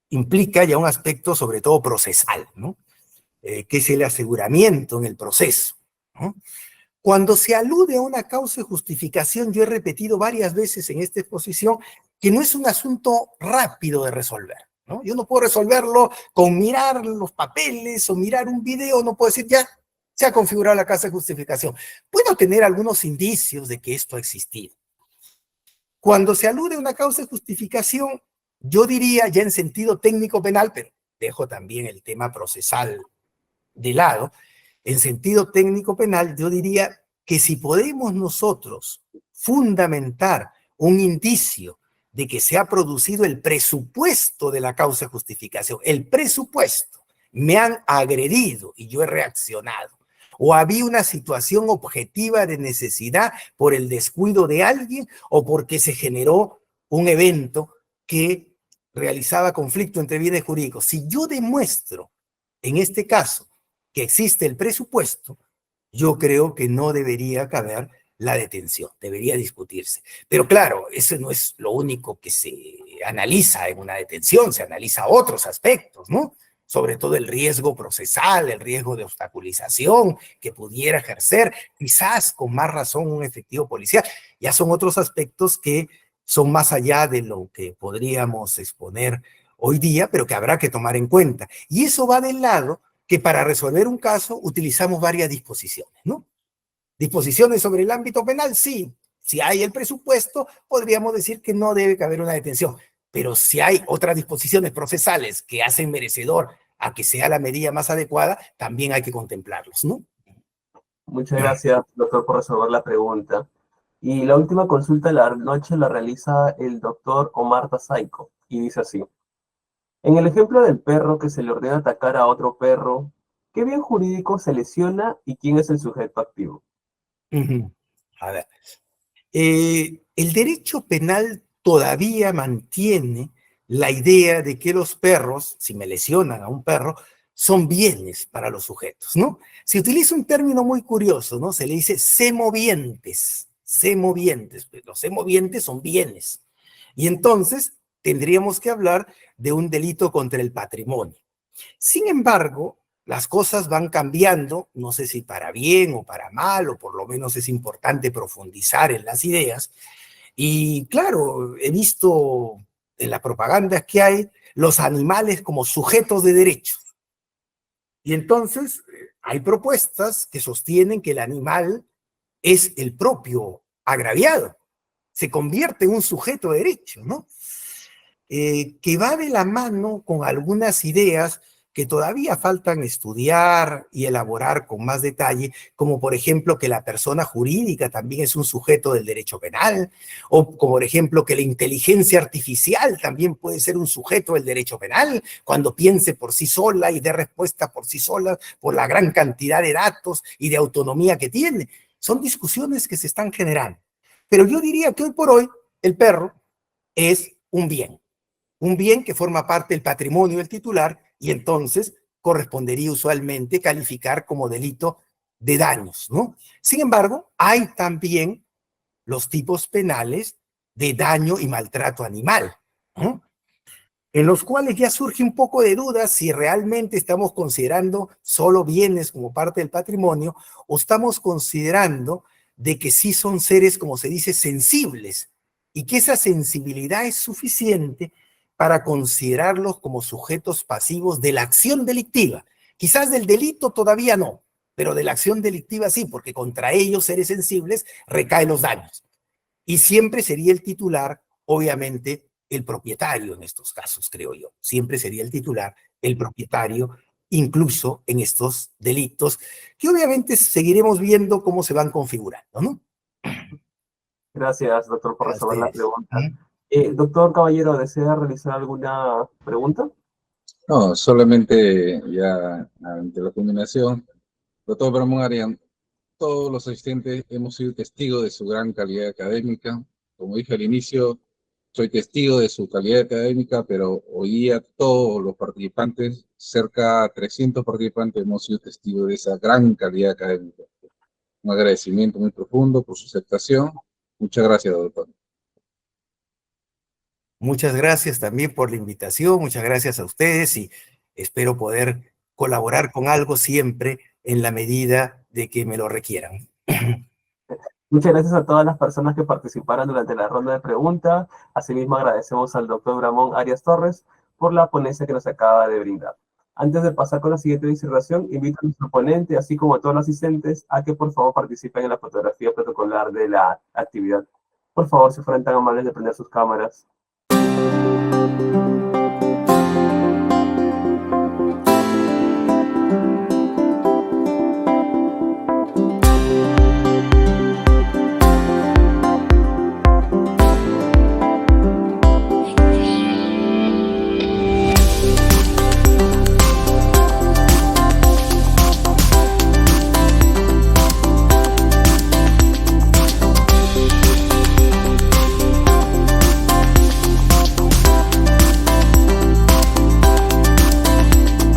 Implica ya un aspecto sobre todo procesal, ¿no? Que es el aseguramiento en el proceso, ¿no? Cuando se alude a una causa y justificación, yo he repetido varias veces en esta exposición que no es un asunto rápido de resolver, ¿no? Yo no puedo resolverlo con mirar los papeles o mirar un video, no puedo decir ya se ha configurado la causa de justificación. Puedo tener algunos indicios de que esto ha existido. Cuando se alude a una causa de justificación, yo diría ya en sentido técnico penal, pero dejo también el tema procesal de lado, en sentido técnico penal, yo diría que si podemos nosotros fundamentar un indicio de que se ha producido el presupuesto de la causa de justificación, el presupuesto, me han agredido y yo he reaccionado, o había una situación objetiva de necesidad por el descuido de alguien o porque se generó un evento que realizaba conflicto entre bienes jurídicos. Si yo demuestro, en este caso, que existe el presupuesto, yo creo que no debería caber la detención, debería discutirse. Pero claro, eso no es lo único que se analiza en una detención, se analiza otros aspectos, ¿no? Sobre todo el riesgo procesal, el riesgo de obstaculización que pudiera ejercer, quizás con más razón un efectivo policial. Ya son otros aspectos que son más allá de lo que podríamos exponer hoy día, pero que habrá que tomar en cuenta. Y eso va del lado que para resolver un caso utilizamos varias disposiciones, ¿no? Disposiciones sobre el ámbito penal, sí. Si hay el presupuesto, podríamos decir que no debe haber una detención. Pero si hay otras disposiciones procesales que hacen merecedor a que sea la medida más adecuada, también hay que contemplarlos, ¿no? Muchas gracias, doctor, por resolver la pregunta. Y la última consulta de la noche la realiza el doctor Omar Tazaico y dice así. En el ejemplo del perro que se le ordena atacar a otro perro, ¿qué bien jurídico se lesiona y quién es el sujeto activo? A ver, el derecho penal todavía mantiene la idea de que los perros, si me lesionan a un perro, son bienes para los sujetos, ¿no? Se utiliza un término muy curioso, ¿no? Se le dice semovientes, semovientes, pues los semovientes son bienes. Y entonces tendríamos que hablar de un delito contra el patrimonio. Sin embargo, las cosas van cambiando, no sé si para bien o para mal, o por lo menos es importante profundizar en las ideas. Y claro, he visto en la propaganda que hay los animales como sujetos de derechos. Y entonces hay propuestas que sostienen que el animal es el propio agraviado, se convierte en un sujeto de derecho, ¿no? Que va de la mano con algunas ideas que todavía faltan estudiar y elaborar con más detalle, como por ejemplo que la persona jurídica también es un sujeto del derecho penal, o como por ejemplo que la inteligencia artificial también puede ser un sujeto del derecho penal, cuando piense por sí sola y dé respuesta por sí sola por la gran cantidad de datos y de autonomía que tiene. Son discusiones que se están generando. Pero yo diría que hoy por hoy el perro es un bien que forma parte del patrimonio del titular y entonces correspondería usualmente calificar como delito de daños, ¿no? Sin embargo, hay también los tipos penales de daño y maltrato animal, ¿no? En los cuales ya surge un poco de duda si realmente estamos considerando solo bienes como parte del patrimonio o estamos considerando de que sí son seres, como se dice, sensibles y que esa sensibilidad es suficiente para considerarlos como sujetos pasivos de la acción delictiva. Quizás del delito todavía no, pero de la acción delictiva sí, porque contra ellos, seres sensibles, recaen los daños. Y siempre sería el titular, obviamente, el propietario en estos casos, creo yo. Siempre sería el titular, el propietario, incluso en estos delitos, que obviamente seguiremos viendo cómo se van configurando, ¿no? Gracias, doctor, por A resolver la ustedes. pregunta. Doctor Caballero, ¿desea realizar alguna pregunta? No, solamente ya ante la culminación, doctor Bramón Arias, todos los asistentes hemos sido testigos de su gran calidad académica. Como dije al inicio, soy testigo de su calidad académica, pero hoy a todos los participantes, cerca de 300 participantes, hemos sido testigos de esa gran calidad académica. Un agradecimiento muy profundo por su aceptación. Muchas gracias, doctor. Muchas gracias también por la invitación, muchas gracias a ustedes y espero poder colaborar con algo siempre en la medida de que me lo requieran. Muchas gracias a todas las personas que participaron durante la ronda de preguntas. Asimismo, agradecemos al doctor Bramón Arias Torres por la ponencia que nos acaba de brindar. Antes de pasar con la siguiente disertación, invito a nuestro ponente, así como a todos los asistentes, a que por favor participen en la fotografía protocolar de la actividad. Por favor, si fueran tan amables de prender sus cámaras.